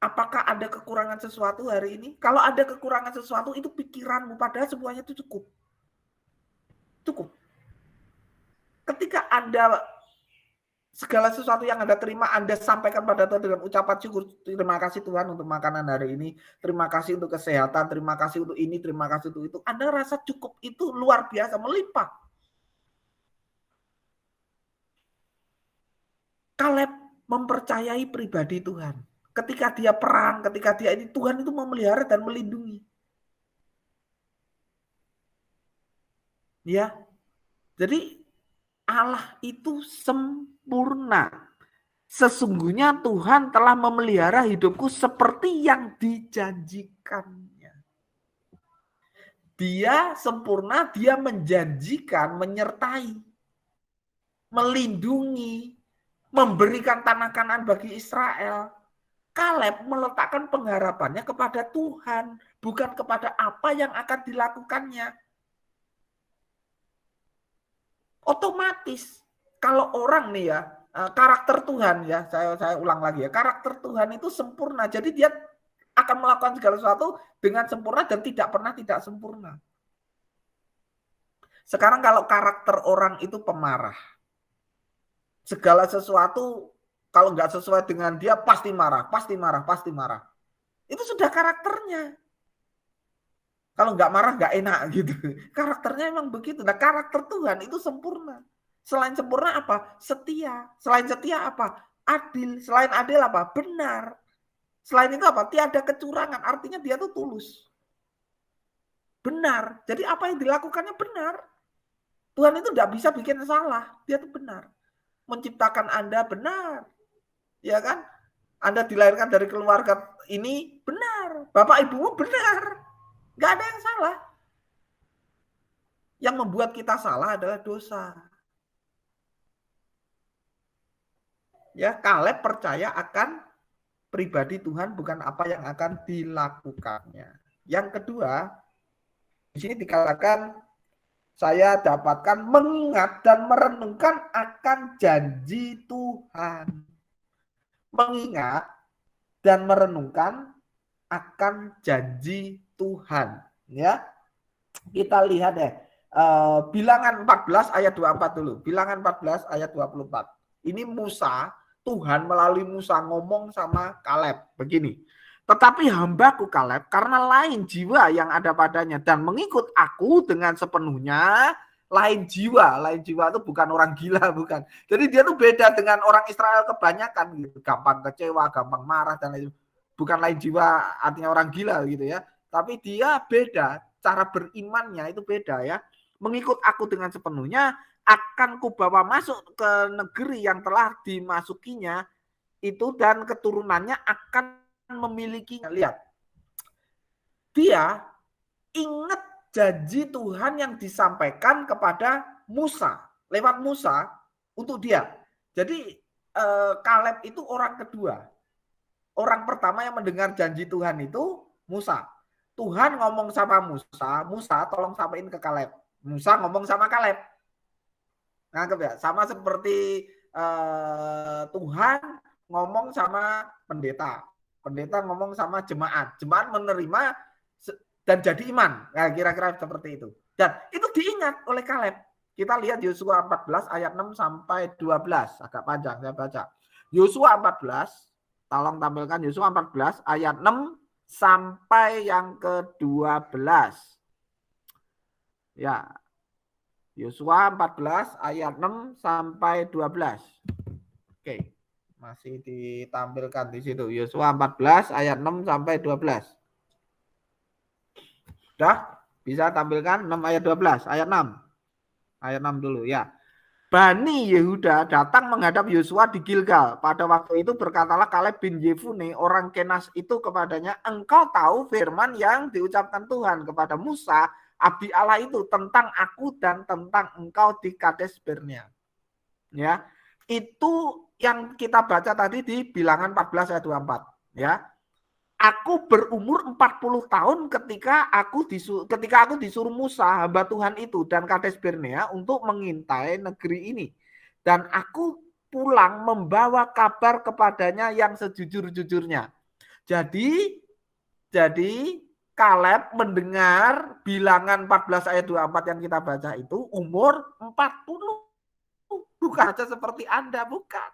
Speaker 2: Apakah ada kekurangan sesuatu hari ini? Kalau ada kekurangan sesuatu, itu pikiranmu. Padahal semuanya itu cukup. Cukup. Ketika Anda segala sesuatu yang Anda terima, Anda sampaikan pada Tuhan dengan ucapan syukur. Terima kasih Tuhan untuk makanan hari ini. Terima kasih untuk kesehatan. Terima kasih untuk ini. Terima kasih untuk itu. Anda rasa cukup itu luar biasa, melimpah. Kaleb mempercayai pribadi Tuhan. Ketika dia perang, ketika dia ini, Tuhan itu memelihara dan melindungi. Ya, jadi Allah itu sempurna. Sesungguhnya Tuhan telah memelihara hidupku seperti yang dijanjikannya. Dia sempurna, dia menjanjikan, menyertai, melindungi, memberikan tanah Kanaan bagi Israel. Kaleb meletakkan pengharapannya kepada Tuhan, bukan kepada apa yang akan dilakukannya. Otomatis kalau orang nih ya, karakter Tuhan ya, saya ulang lagi ya, karakter Tuhan itu sempurna. Jadi dia akan melakukan segala sesuatu dengan sempurna dan tidak pernah tidak sempurna. Sekarang kalau karakter orang itu pemarah, segala sesuatu kalau nggak sesuai dengan dia pasti marah, pasti marah, pasti marah. Itu sudah karakternya. Kalau nggak marah nggak enak gitu. Karakternya emang begitu. Nah karakter Tuhan itu sempurna. Selain sempurna apa? Setia. Selain setia apa? Adil. Selain adil apa? Benar. Selain itu apa? Tiada kecurangan. Artinya dia tuh tulus. Benar. Jadi apa yang dilakukannya benar. Tuhan itu nggak bisa bikin salah. Dia tuh benar. Menciptakan Anda benar. Ya kan? Anda dilahirkan dari keluarga ini benar. Bapak ibumu benar. Gak ada yang salah. Yang membuat kita salah adalah dosa. Ya, Kaleb percaya akan pribadi Tuhan, bukan apa yang akan dilakukannya. Yang kedua, di sini dikatakan saya dapatkan mengingat dan merenungkan akan janji Tuhan. Mengingat dan merenungkan akan janji Tuhan, ya. Kita lihat deh, Bilangan 14 ayat 24 dulu. Bilangan 14 ayat 24. Ini Musa, Tuhan melalui Musa ngomong sama Kaleb begini. Tetapi hambaku Kaleb karena lain jiwa yang ada padanya dan mengikut aku dengan sepenuhnya. Lain jiwa itu bukan orang gila, bukan. Jadi dia tuh beda dengan orang Israel kebanyakan gitu, gampang kecewa, gampang marah dan lain. Bukan lain jiwa artinya orang gila gitu ya. Tapi dia beda, cara berimannya itu beda ya. Mengikut aku dengan sepenuhnya, akan kubawa masuk ke negeri yang telah dimasukinya itu dan keturunannya akan memilikinya. Lihat, dia ingat janji Tuhan yang disampaikan kepada Musa, lewat Musa untuk dia. Jadi Kaleb itu orang kedua. Orang pertama yang mendengar janji Tuhan itu Musa. Tuhan ngomong sama Musa, Musa tolong sampaikan ke Kaleb. Musa ngomong sama Kaleb. Nganggep ya, sama seperti Tuhan ngomong sama pendeta. Pendeta ngomong sama jemaat. Jemaat menerima dan jadi iman. Nah, kira-kira seperti itu. Dan itu diingat oleh Kaleb. Kita lihat Yosua 14 ayat 6 sampai 12. Agak panjang saya baca. Yosua 14, tolong tampilkan Yosua 14 ayat 6 sampai yang ke-12. Ya. Yosua 14 ayat 6 sampai 12. Oke. Masih ditampilkan di situ. Yosua 14 ayat 6 sampai 12. Sudah? Bisa tampilkan 6 ayat 12, ayat 6. Ayat 6 dulu ya. Bani Yehuda datang menghadap Yosua di Gilgal. Pada waktu itu berkatalah Kaleb bin Yefune orang Kenas itu kepadanya, engkau tahu firman yang diucapkan Tuhan kepada Musa, abdi Allah itu tentang aku dan tentang engkau di Kades Barnea. Ya, itu yang kita baca tadi di Bilangan 14 ayat 24. Ya, aku berumur 40 tahun ketika aku disuruh Musa hamba Tuhan itu dan Kades Barnea untuk mengintai negeri ini. Dan aku pulang membawa kabar kepadanya yang sejujur-jujurnya. Jadi Kaleb mendengar Bilangan 14 ayat 24 yang kita baca itu umur 40. Bukan saja seperti Anda, bukan.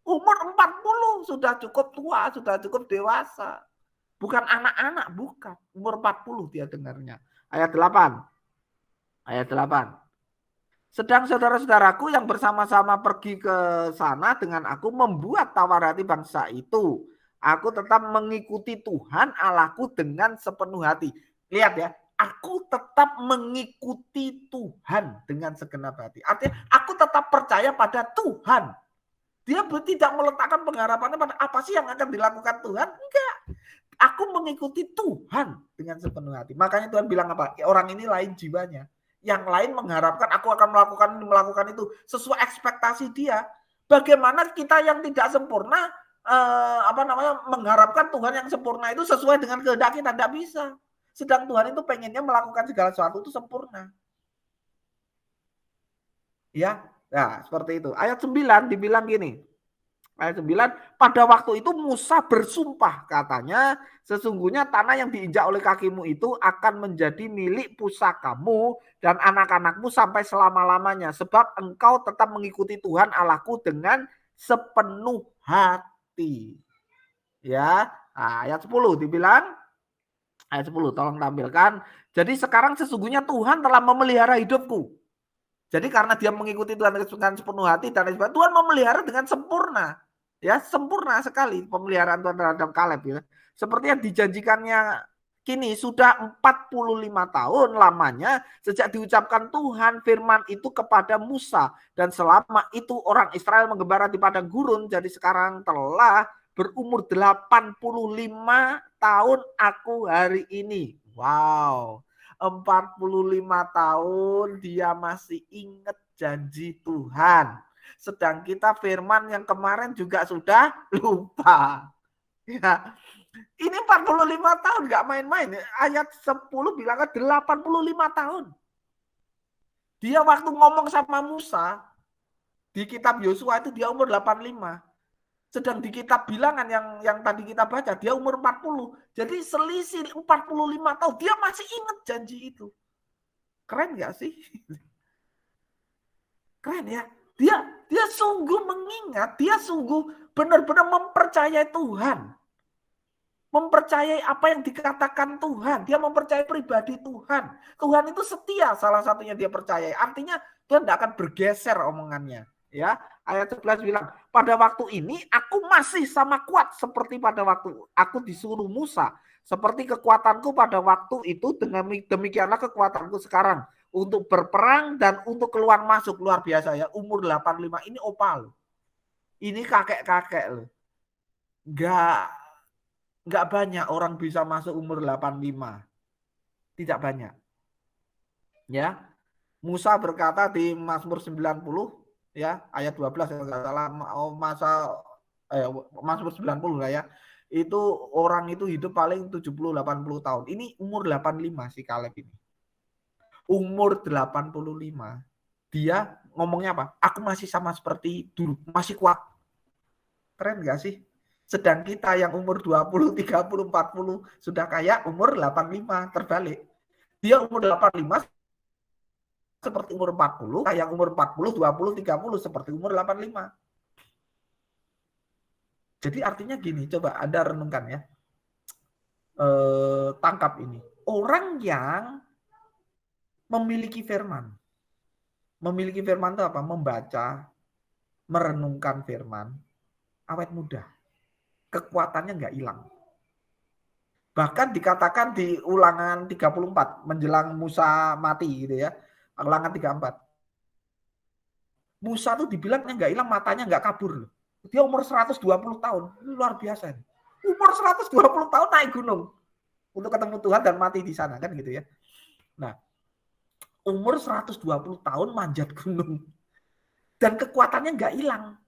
Speaker 2: Umur 40 sudah cukup tua, sudah cukup dewasa. Bukan anak-anak, bukan. Umur 40 dia dengarnya. Ayat 8. Ayat 8. Sedang saudara-saudaraku yang bersama-sama pergi ke sana dengan aku membuat tawar hati bangsa itu. Aku tetap mengikuti Tuhan Allahku dengan sepenuh hati. Lihat ya, aku tetap mengikuti Tuhan dengan segenap hati. Artinya aku tetap percaya pada Tuhan. Dia tidak meletakkan pengharapannya pada apa sih yang akan dilakukan Tuhan. Enggak. Aku mengikuti Tuhan dengan sepenuh hati. Makanya Tuhan bilang apa? Orang ini lain jiwanya. Yang lain mengharapkan aku akan melakukan itu sesuai ekspektasi dia. Bagaimana kita yang tidak sempurna mengharapkan Tuhan yang sempurna itu sesuai dengan kehendak kita? Tidak bisa. Sedang Tuhan itu pengennya melakukan segala sesuatu itu sempurna. Ya, nah seperti itu. Ayat 9 dibilang gini. Ayat 9, pada waktu itu Musa bersumpah katanya, sesungguhnya tanah yang diinjak oleh kakimu itu akan menjadi milik pusakamu dan anak-anakmu sampai selama-lamanya. Sebab engkau tetap mengikuti Tuhan Allahku dengan sepenuh hati. Ya, nah, ayat 10 dibilang, ayat 10 tolong tampilkan. Jadi sekarang sesungguhnya Tuhan telah memelihara hidupku. Jadi karena dia mengikuti Tuhan dengan sepenuh hati dan Tuhan memelihara dengan sempurna. Ya, sempurna sekali pemeliharaan Tuhan terhadap Kaleb ya. Seperti yang dijanjikannya kini sudah 45 tahun lamanya sejak diucapkan Tuhan firman itu kepada Musa dan selama itu orang Israel menggembala di padang gurun. Jadi sekarang telah berumur 85 tahun aku hari ini. Wow. 45 tahun dia masih ingat janji Tuhan. Sedang kita firman yang kemarin juga sudah lupa. Ya. Ini 45 tahun nggak main-main. Ayat 10 bilangnya 85 tahun. Dia waktu ngomong sama Musa di kitab Yosua itu dia umur 85. Sedang di kitab Bilangan yang tadi kita baca dia umur 40. Jadi selisih 45 tahun dia masih ingat janji itu. Keren gak sih? Keren ya. Dia sungguh mengingat, dia sungguh benar-benar mempercayai Tuhan. Mempercayai apa yang dikatakan Tuhan. Dia mempercayai pribadi Tuhan. Tuhan itu setia, salah satunya dia percayai. Artinya Tuhan tidak akan bergeser omongannya. Ya, ayat 11 bilang, pada waktu ini aku masih sama kuat seperti pada waktu aku disuruh Musa. Seperti kekuatanku pada waktu itu, demikianlah kekuatanku sekarang. Untuk berperang dan untuk keluar masuk. Luar biasa ya, umur 85 ini opal. Ini kakek-kakek loh. Nggak banyak orang bisa masuk umur 85. Tidak banyak. Ya, Musa berkata di Mazmur 90, ya ayat 12 kalau nggak salah, Mazmur 90 lah ya. itu orang itu hidup paling 70-80 tahun. Ini umur 85 si Kaleb ini. Umur 85. Dia ngomongnya apa? Aku masih sama seperti dulu, masih kuat. Keren gak sih? Sedang kita yang umur 20, 30, 40 sudah kayak umur 85, terbalik. Dia umur 85 seperti umur 40, yang umur 40, 20, 30 seperti umur 85. Jadi artinya gini, coba Anda renungkan ya. Tangkap ini. Orang yang memiliki firman. Memiliki firman itu apa? Membaca, merenungkan firman, awet muda. Kekuatannya nggak hilang. Bahkan dikatakan di Ulangan 34 menjelang Musa mati gitu ya. Ulangan 34. Musa tuh dibilangnya nggak hilang, matanya nggak kabur loh. Dia umur 120 tahun. Ini luar biasa. Umur 120 tahun naik gunung untuk ketemu Tuhan dan mati di sana kan gitu ya. Nah, umur 120 tahun manjat gunung. Dan kekuatannya nggak hilang.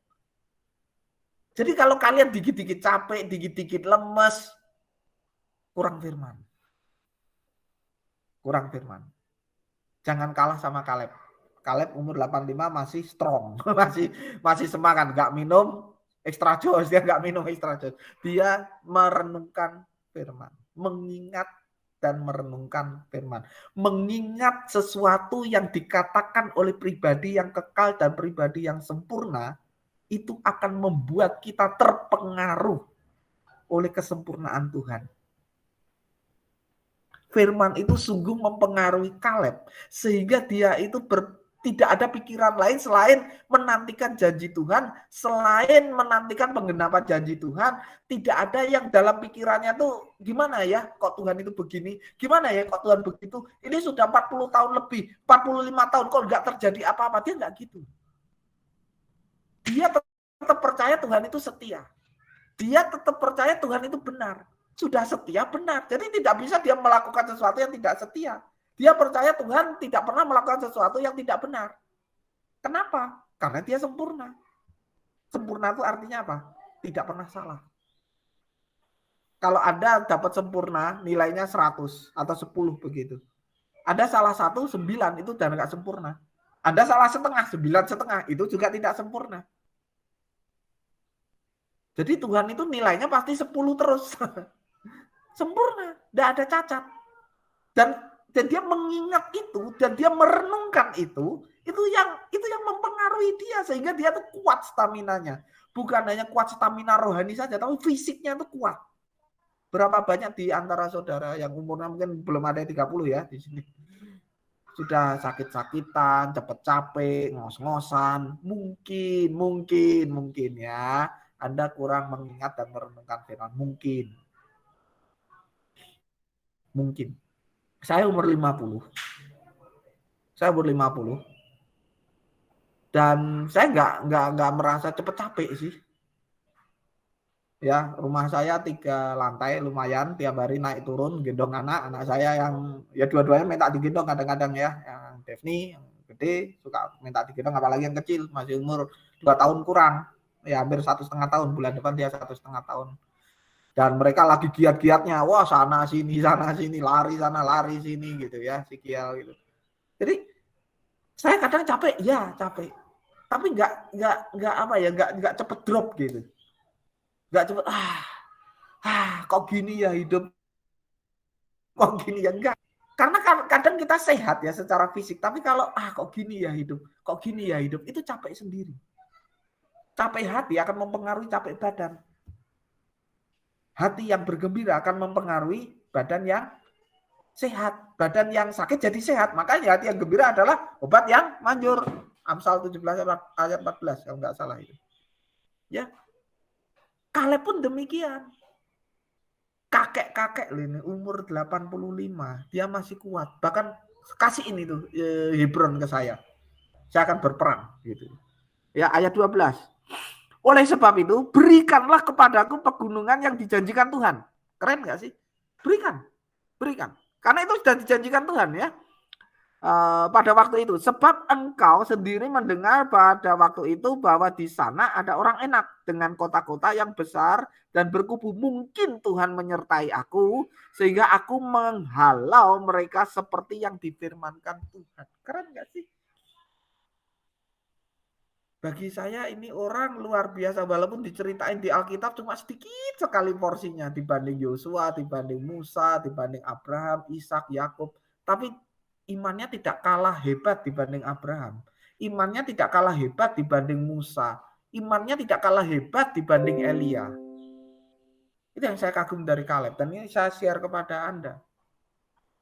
Speaker 2: Jadi kalau kalian dikit-dikit capek, dikit-dikit lemes, kurang firman. Kurang firman. Jangan kalah sama Kaleb. Kaleb umur 85 masih strong, masih semangat, nggak minum extra jus, dia nggak minum extra jus. Dia merenungkan firman, mengingat dan merenungkan firman, mengingat sesuatu yang dikatakan oleh pribadi yang kekal dan pribadi yang sempurna. Itu akan membuat kita terpengaruh oleh kesempurnaan Tuhan. Firman itu sungguh mempengaruhi Kaleb, sehingga dia itu tidak ada pikiran lain selain menantikan janji Tuhan, selain menantikan penggenapan janji Tuhan. Tidak ada yang dalam pikirannya tuh gimana ya kok Tuhan itu begini, gimana ya kok Tuhan begitu, ini sudah 40 tahun lebih, 45 tahun kok nggak terjadi apa-apa. Dia nggak gitu. Dia tetap percaya Tuhan itu setia. Dia tetap percaya Tuhan itu benar. Sudah setia benar. Jadi tidak bisa dia melakukan sesuatu yang tidak setia. Dia percaya Tuhan tidak pernah melakukan sesuatu yang tidak benar. Kenapa? Karena dia sempurna. Sempurna itu artinya apa? Tidak pernah salah. Kalau Anda dapat sempurna, nilainya 100 atau 10 begitu. Ada salah satu 9 itu dan nggak sempurna. Anda salah setengah, 9,5 itu juga tidak sempurna. Jadi Tuhan itu nilainya pasti 10 terus. Sempurna, tidak ada cacat. Dan dia mengingat itu dan dia merenungkan itu yang mempengaruhi dia sehingga dia tuh kuat staminanya. Bukan hanya kuat stamina rohani saja, tapi fisiknya itu kuat. Berapa banyak di antara saudara yang umurnya mungkin belum ada 30 ya di sini. Sudah sakit-sakitan, cepat capek, ngos-ngosan, mungkin ya. Anda kurang mengingat dan merenungkan firman. Mungkin. Saya umur 50. Dan saya nggak merasa cepat capek sih. Ya, rumah saya 3 lantai, lumayan tiap hari naik turun, gendong anak saya yang ya dua-duanya minta digendong kadang-kadang ya. Yang Devni yang gede suka minta digendong, apalagi yang kecil masih umur 2 tahun kurang. Ya hampir 1,5 tahun, bulan depan dia 1,5 tahun. Dan mereka lagi giat-giatnya, wah sana sini, lari sana lari sini gitu ya, si Kial gitu. Jadi saya kadang capek, tapi nggak cepet drop gitu, nggak cepet kok gini ya hidup, kok gini ya enggak. Karena kadang kita sehat ya secara fisik, tapi kalau kok gini ya hidup, itu capek sendiri. Capek hati akan mempengaruhi capek badan. Hati yang bergembira akan mempengaruhi badan yang sehat. Badan yang sakit jadi sehat. Makanya hati yang gembira adalah obat yang manjur. Amsal 17 ayat 14 kalau nggak salah itu. Ya. Kaleb pun demikian. Kakek ini umur 85, dia masih kuat. Bahkan kasih ini tuh Hebron ke saya. Saya akan berperang gitu. Ya, ayat 12. Oleh sebab itu, berikanlah kepadaku pegunungan yang dijanjikan Tuhan. Keren nggak sih? Berikan. Karena itu sudah dijanjikan Tuhan ya.
Speaker 3: pada waktu itu, sebab engkau sendiri mendengar pada waktu itu bahwa di sana ada orang enak dengan kota-kota yang besar dan berkubu. Mungkin Tuhan menyertai aku sehingga aku menghalau mereka seperti yang difirmankan Tuhan. Keren gak sih? Bagi saya ini orang luar biasa, walaupun diceritain di Alkitab cuma sedikit sekali porsinya dibanding Yosua, dibanding Musa, dibanding Abraham, Ishak, Yakub. Tapi imannya tidak kalah hebat dibanding Abraham. Imannya tidak kalah hebat dibanding Musa. Imannya tidak kalah hebat dibanding Elia. Itu yang saya kagum dari Kaleb. Dan ini saya share kepada Anda.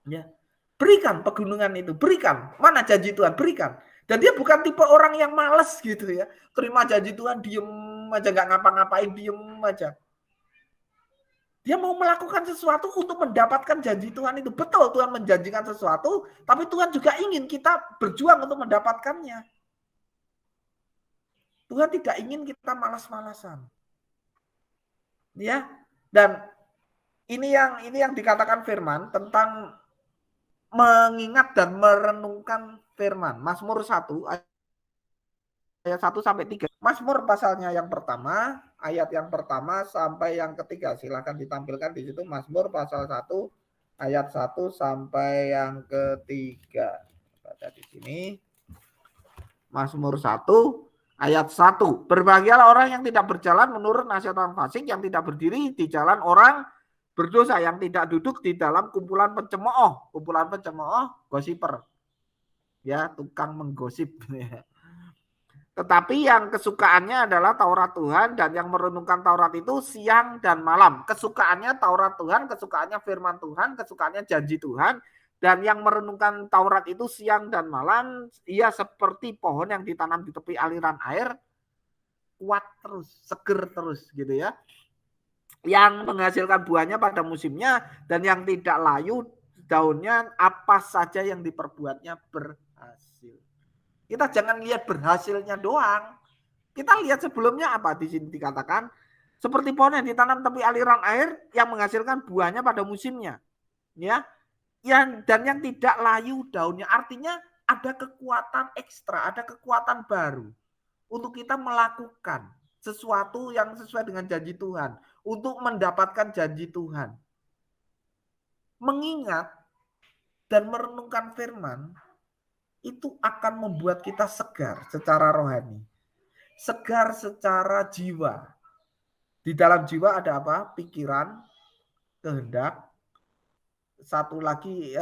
Speaker 3: Ya, berikan pegunungan itu, berikan. Mana janji Tuhan? Berikan. Dan dia bukan tipe orang yang males gitu ya. Terima janji Tuhan, diem aja, nggak ngapa-ngapain, diem aja. Dia mau melakukan sesuatu untuk mendapatkan janji Tuhan itu. Betul, Tuhan menjanjikan sesuatu, tapi Tuhan juga ingin kita berjuang untuk mendapatkannya. Tuhan tidak ingin kita malas-malasan. Ya. Dan ini yang dikatakan firman tentang mengingat dan merenungkan firman. Mazmur 1 ayat 1 sampai 3. Mazmur pasalnya yang pertama, ayat yang pertama sampai yang ketiga. Silakan ditampilkan di situ Mazmur pasal 1 ayat 1 sampai yang ketiga. Ada di sini. Mazmur 1 ayat 1. Berbahagialah orang yang tidak berjalan menurut nasihat orang fasik, yang tidak berdiri di jalan orang berdosa, yang tidak duduk di dalam kumpulan pencemooh. Kumpulan pencemooh, gosiper. Ya, tukang menggosip. Tetapi yang kesukaannya adalah Taurat Tuhan, dan yang merenungkan Taurat itu siang dan malam. Kesukaannya Taurat Tuhan, kesukaannya firman Tuhan, kesukaannya janji Tuhan. Dan yang merenungkan Taurat itu siang dan malam, ia seperti pohon yang ditanam di tepi aliran air, kuat terus, seger terus gitu ya. Yang menghasilkan buahnya pada musimnya, dan yang tidak layu daunnya, apa saja yang diperbuatnya berhasil. Kita jangan lihat berhasilnya doang. Kita lihat sebelumnya apa di sini dikatakan, seperti pohon yang ditanam tepi aliran air yang menghasilkan buahnya pada musimnya. Ya. Dan yang tidak layu daunnya, artinya ada kekuatan ekstra, ada kekuatan baru untuk kita melakukan sesuatu yang sesuai dengan janji Tuhan, untuk mendapatkan janji Tuhan. Mengingat dan merenungkan firman itu akan membuat kita segar secara rohani, segar secara jiwa. Di dalam jiwa ada apa? Pikiran, kehendak, satu lagi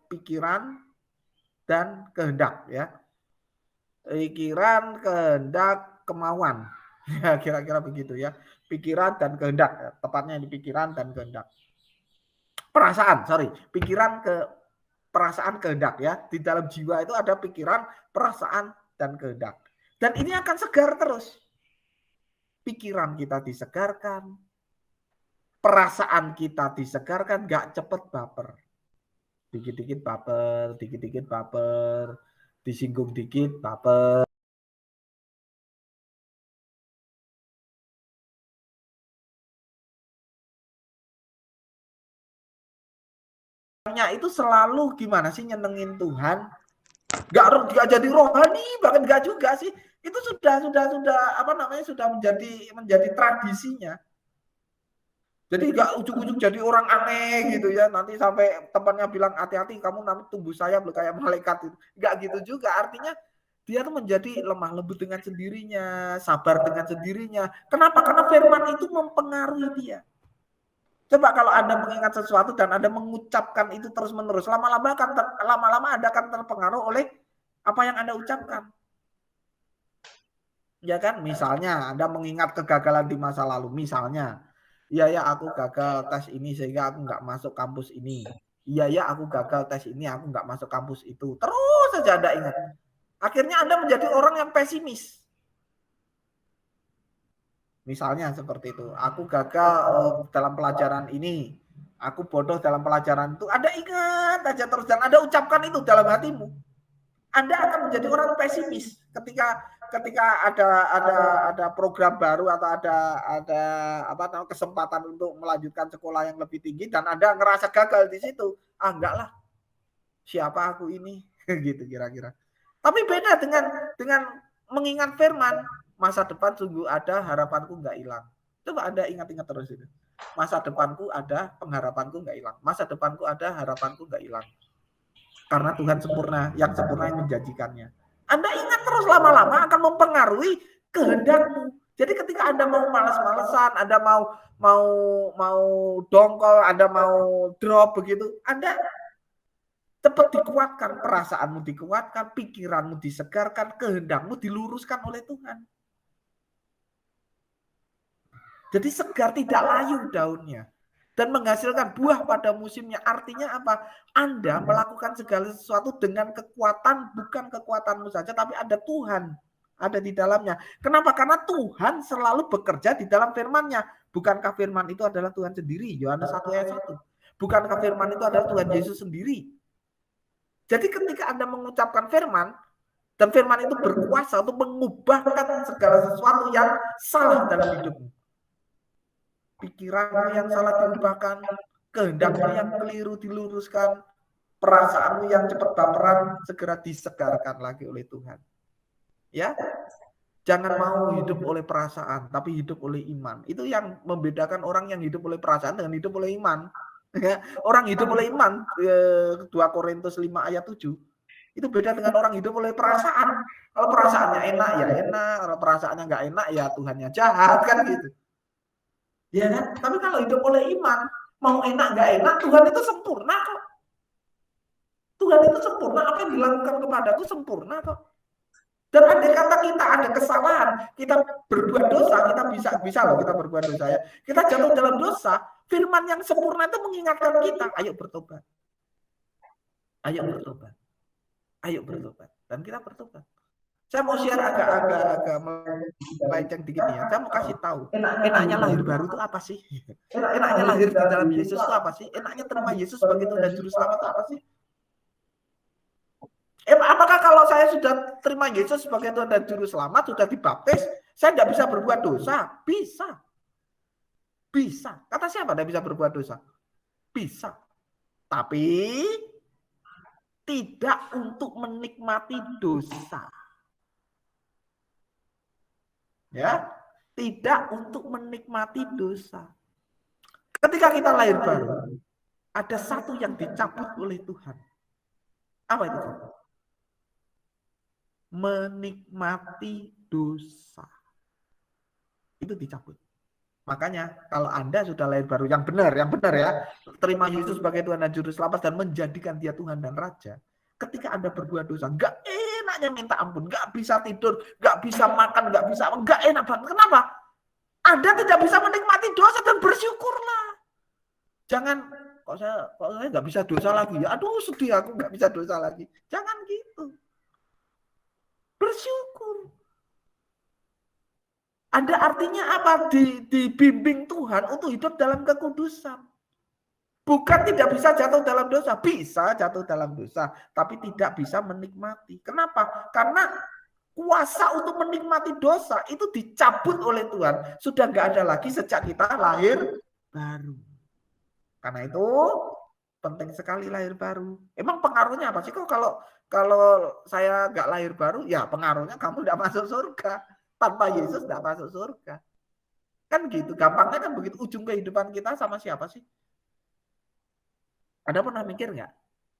Speaker 3: pikiran dan kehendak ya. Pikiran, kehendak, kemauan. Ya, kira-kira begitu ya. Pikiran dan kehendak, ya. Tepatnya di pikiran dan kehendak. Perasaan, pikiran perasaan, kehendak ya. Di dalam jiwa itu ada pikiran, perasaan dan kehendak. Dan ini akan segar terus. Pikiran kita disegarkan, perasaan kita disegarkan, gak cepet baper. Dikit-dikit baper, disinggung dikit baper. Itu selalu gimana sih nyenengin Tuhan, gak jadi rohani, bahkan gak juga sih. Itu sudah sudah menjadi tradisinya. Jadi gak ujung-ujung jadi orang aneh gitu ya. Nanti sampai temannya bilang hati-hati kamu nanti tumbuh sayap kayak malaikat itu. Gak gitu juga. Artinya dia tuh menjadi lemah lembut dengan sendirinya, sabar dengan sendirinya. Kenapa? Karena firman itu mempengaruhi dia. Coba kalau Anda mengingat sesuatu dan Anda mengucapkan itu terus-menerus, lama-lama Anda akan terpengaruh oleh apa yang Anda ucapkan. Ya kan? Misalnya Anda mengingat kegagalan di masa lalu, misalnya, iya ya aku gagal tes ini sehingga aku nggak masuk kampus ini. Iya ya aku gagal tes ini, aku nggak masuk kampus itu. Terus saja Anda ingat. Akhirnya Anda menjadi orang yang pesimis. Misalnya seperti itu. Aku gagal dalam pelajaran ini. Aku bodoh dalam pelajaran itu. Anda ingat aja terus dan Anda ucapkan itu dalam hatimu. Anda akan menjadi orang pesimis ketika ada program baru atau ada kesempatan untuk melanjutkan sekolah yang lebih tinggi dan Anda ngerasa gagal di situ. Enggak lah. siapa aku ini? Gitu kira-kira. Tapi beda dengan mengingat firman, masa depan sungguh ada, harapanku nggak hilang. Coba Anda ingat-ingat terus itu. Masa depanku ada, pengharapanku nggak hilang. Masa depanku ada, harapanku nggak hilang. Karena Tuhan sempurna, yang sempurna yang menjanjikannya. Anda ingat terus, lama-lama akan mempengaruhi kehendakmu. Jadi ketika Anda mau malas-malesan, Anda mau dongkol, Anda mau drop begitu, Anda cepat dikuatkan, perasaanmu dikuatkan, pikiranmu disegarkan, kehendakmu diluruskan oleh Tuhan. Jadi segar, tidak layu daunnya. Dan menghasilkan buah pada musimnya. Artinya apa? Anda melakukan segala sesuatu dengan kekuatan, bukan kekuatanmu saja, tapi ada Tuhan ada di dalamnya. Kenapa? Karena Tuhan selalu bekerja di dalam firman-Nya. Bukankah firman itu adalah Tuhan sendiri? Yohanes 1 ayat 1. Bukankah firman itu adalah Tuhan Yesus sendiri? Jadi ketika Anda mengucapkan firman, dan firman itu berkuasa untuk mengubahkan segala sesuatu yang salah dalam hidupmu. Pikiranmu yang salah diubahkan, kehendakmu yang keliru diluruskan, perasaanmu yang cepat baperan segera disegarkan lagi oleh Tuhan. Ya, jangan mau hidup oleh perasaan, tapi hidup oleh iman. Itu yang membedakan orang yang hidup oleh perasaan dengan hidup oleh iman. Orang hidup oleh iman, 2 Korintus 5 ayat 7, itu beda dengan orang hidup oleh perasaan. Kalau perasaannya enak ya enak, kalau perasaannya nggak enak ya Tuhannya jahat, kan gitu. Ya kan? Tapi kalau hidup oleh iman, mau enak nggak enak, Tuhan itu sempurna kok. Tuhan itu sempurna, apa yang dilakukan kepadaku sempurna kok. Dan andai kata kita ada kesalahan, kita berbuat dosa, kita bisa loh kita berbuat dosa ya. Kita jatuh dalam dosa, firman yang sempurna itu mengingatkan kita, ayo bertobat. Ayo bertobat. Ayo bertobat. Dan kita bertobat. Saya mau share agak melenceng dikit ya. Saya mau kasih tahu, enaknya lahir baru itu apa sih? Enaknya lahir di dalam Yesus itu apa sih? Enaknya terima Yesus sebagai Tuhan dan Juru Selamat itu apa sih? Apakah kalau saya sudah terima Yesus sebagai Tuhan dan Juru Selamat, sudah dibaptis, saya tidak bisa berbuat dosa? Bisa. Bisa. Kata siapa tidak bisa berbuat dosa? Bisa. Tapi tidak untuk menikmati dosa. Ya, tidak untuk menikmati dosa. Ketika kita lahir baru, ada satu yang dicabut oleh Tuhan. Apa itu? Menikmati dosa. Itu dicabut. Makanya kalau Anda sudah lahir baru yang benar ya, terima Yesus sebagai Tuhan dan Juru Selamat dan menjadikan Dia Tuhan dan Raja. Ketika Anda berbuat dosa, nggak enaknya minta ampun, nggak bisa tidur, nggak bisa makan, nggak enak banget. Kenapa? Anda tidak bisa menikmati dosa dan bersyukurlah. Jangan kok saya nggak bisa dosa lagi ya, aduh sedih aku nggak bisa dosa lagi. Jangan gitu. Bersyukur. Ada artinya apa? Dibimbing Tuhan untuk hidup dalam kekudusan. Bukan tidak bisa jatuh dalam dosa, bisa jatuh dalam dosa, tapi tidak bisa menikmati. Kenapa? Karena kuasa untuk menikmati dosa itu dicabut oleh Tuhan. Sudah nggak ada lagi sejak kita lahir baru. Karena itu penting sekali lahir baru. Emang pengaruhnya apa sih? Kok kalau saya nggak lahir baru, ya pengaruhnya kamu nggak masuk surga. Tanpa Yesus nggak masuk surga. Kan gitu, gampangnya kan begitu. Ujung kehidupan kita sama siapa sih? Anda pernah mikir nggak?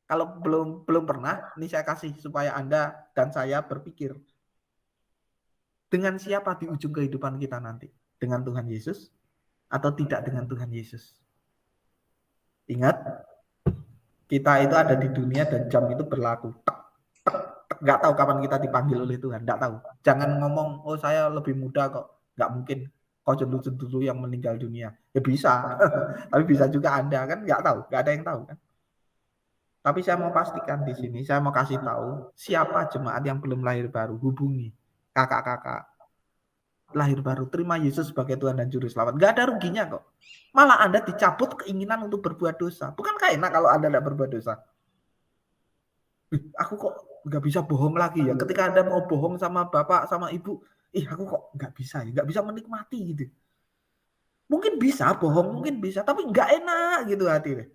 Speaker 3: Kalau belum pernah, ini saya kasih supaya Anda dan saya berpikir. Dengan siapa di ujung kehidupan kita nanti? Dengan Tuhan Yesus atau tidak dengan Tuhan Yesus? Ingat, kita itu ada di dunia dan jam itu berlaku. Nggak tahu kapan kita dipanggil oleh Tuhan, nggak tahu. Jangan ngomong, oh saya lebih muda kok. Nggak mungkin. Kau dulu yang meninggal dunia. Ya bisa, tapi bisa juga Anda kan nggak tahu, nggak ada yang tahu kan. Tapi saya mau pastikan di sini, saya mau kasih tahu siapa jemaat yang belum lahir baru, hubungi kakak-kakak lahir baru, terima Yesus sebagai Tuhan dan Juru Selamat. Nggak ada ruginya kok. Malah Anda dicabut keinginan untuk berbuat dosa. Bukankah enak kalau Anda tidak berbuat dosa? Aku kok nggak bisa bohong lagi ya. Ketika Anda mau bohong sama bapak, sama ibu, aku kok nggak bisa ya, nggak bisa menikmati gitu. Mungkin bisa bohong, mungkin bisa, tapi nggak enak gitu hati.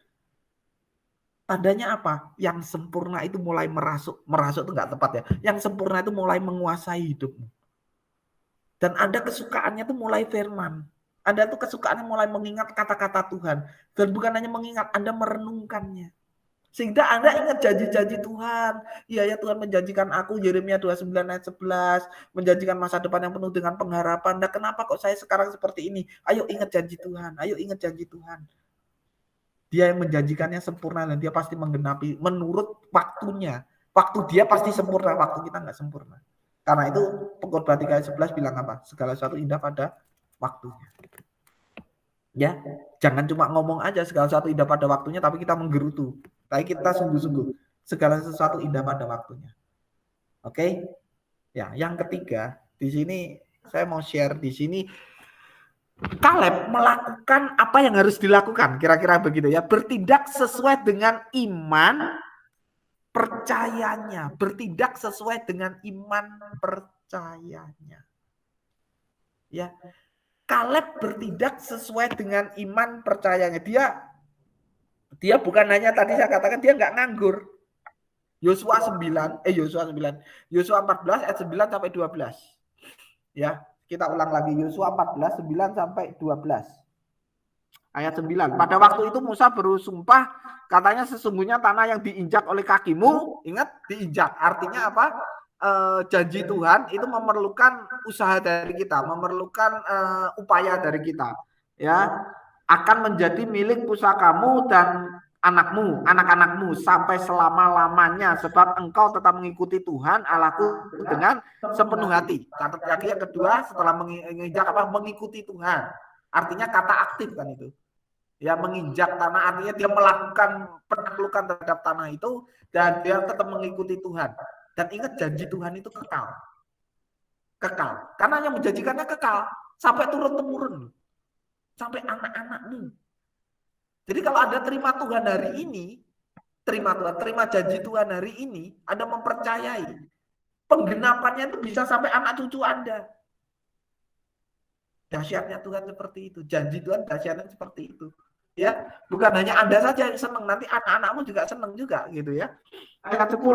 Speaker 3: Tandanya apa? Yang sempurna itu mulai merasuk itu nggak tepat ya. Yang sempurna itu mulai menguasai hidupmu. Dan Anda kesukaannya itu mulai firman. Anda tuh kesukaannya mulai mengingat kata-kata Tuhan. Dan bukan hanya mengingat, Anda merenungkannya. Sehingga Anda ingat janji-janji Tuhan. Iya ya, Tuhan menjanjikan aku, Yeremia 29 ayat 11, menjanjikan masa depan yang penuh dengan pengharapan. Nah, kenapa kok saya sekarang seperti ini? Ayo ingat janji Tuhan. Ayo ingat janji Tuhan. Dia yang menjanjikannya sempurna dan dia pasti menggenapi menurut waktunya. Waktu dia pasti sempurna, waktu kita nggak sempurna. Karena itu Pengkhotbah 3 ayat 11 bilang apa? Segala sesuatu indah pada waktunya. Ya, jangan cuma ngomong aja segala sesuatu indah pada waktunya, tapi kita menggerutu. Tapi kita sungguh-sungguh segala sesuatu indah pada waktunya. Oke? Ya, yang ketiga di sini saya mau share di sini. Kaleb melakukan apa yang harus dilakukan, kira-kira begitu ya. Bertindak sesuai dengan iman percayanya. Bertindak sesuai dengan iman percayanya. Ya, Kaleb bertindak sesuai dengan iman percayanya. Dia bukan hanya tadi saya katakan dia nggak nganggur. Yosua 14 ayat 9 sampai 12. Ya, kita ulang lagi Yosua 14 9 sampai 12. Ayat 9. Pada waktu itu Musa bersumpah, katanya sesungguhnya tanah yang diinjak oleh kakimu, ingat diinjak, artinya apa? Janji Tuhan itu memerlukan usaha dari kita, memerlukan upaya dari kita, ya. Akan menjadi milik pusakamu dan anakmu, anak-anakmu sampai selama-lamanya, sebab engkau tetap mengikuti Tuhan Allahku dengan sepenuh hati. Catat lagi yang kedua, setelah menginjak apa? Mengikuti Tuhan. Artinya kata aktif kan itu. Ya, menginjak tanah artinya dia melakukan penaklukan terhadap tanah itu dan dia tetap mengikuti Tuhan. Dan ingat janji Tuhan itu kekal. Kekal. Karena yang menjanjikannya kekal sampai turun-temurun. Sampai anak-anakmu. Jadi kalau Anda terima Tuhan hari ini, terima janji Tuhan hari ini, Anda mempercayai penggenapannya itu bisa sampai anak cucu Anda. Dahsyatnya Tuhan seperti itu, janji Tuhan dahsyatnya seperti itu. Ya, bukan hanya Anda saja yang senang, nanti anak-anakmu juga senang juga gitu ya. Ayat 10.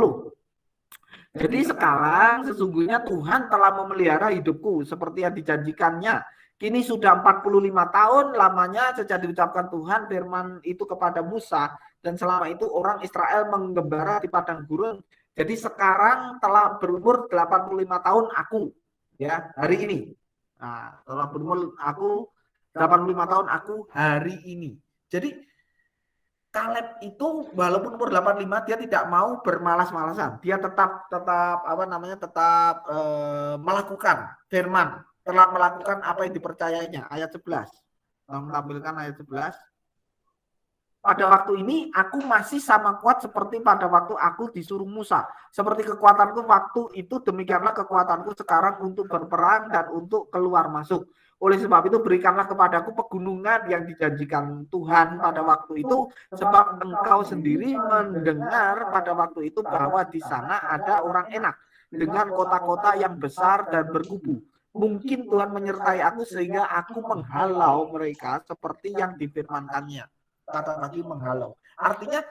Speaker 3: Jadi sekarang sesungguhnya Tuhan telah memelihara hidupku seperti yang dijanjikannya. Kini sudah 45 tahun lamanya sejak diucapkan Tuhan firman itu kepada Musa, dan selama itu orang Israel menggembala di padang gurun. Jadi sekarang telah berumur 85 tahun aku, ya, hari ini. Nah, telah berumur aku 85 tahun aku hari ini. Jadi Kaleb itu walaupun umur 85 dia tidak mau bermalas-malasan. Dia tetap melakukan firman, telah melakukan apa yang dipercayainya. Ayat 11. Menampilkan ayat 11. Pada waktu ini aku masih sama kuat seperti pada waktu aku disuruh Musa. Seperti kekuatanku waktu itu, demikianlah kekuatanku sekarang untuk berperang dan untuk keluar masuk. Oleh sebab itu berikanlah kepadaku pegunungan yang dijanjikan Tuhan pada waktu itu, sebab engkau sendiri mendengar pada waktu itu bahwa di sana ada orang enak dengan kota-kota yang besar dan berkubu. Mungkin Tuhan menyertai aku sehingga aku menghalau mereka seperti yang difirmankannya. Kata lagi menghalau. Artinya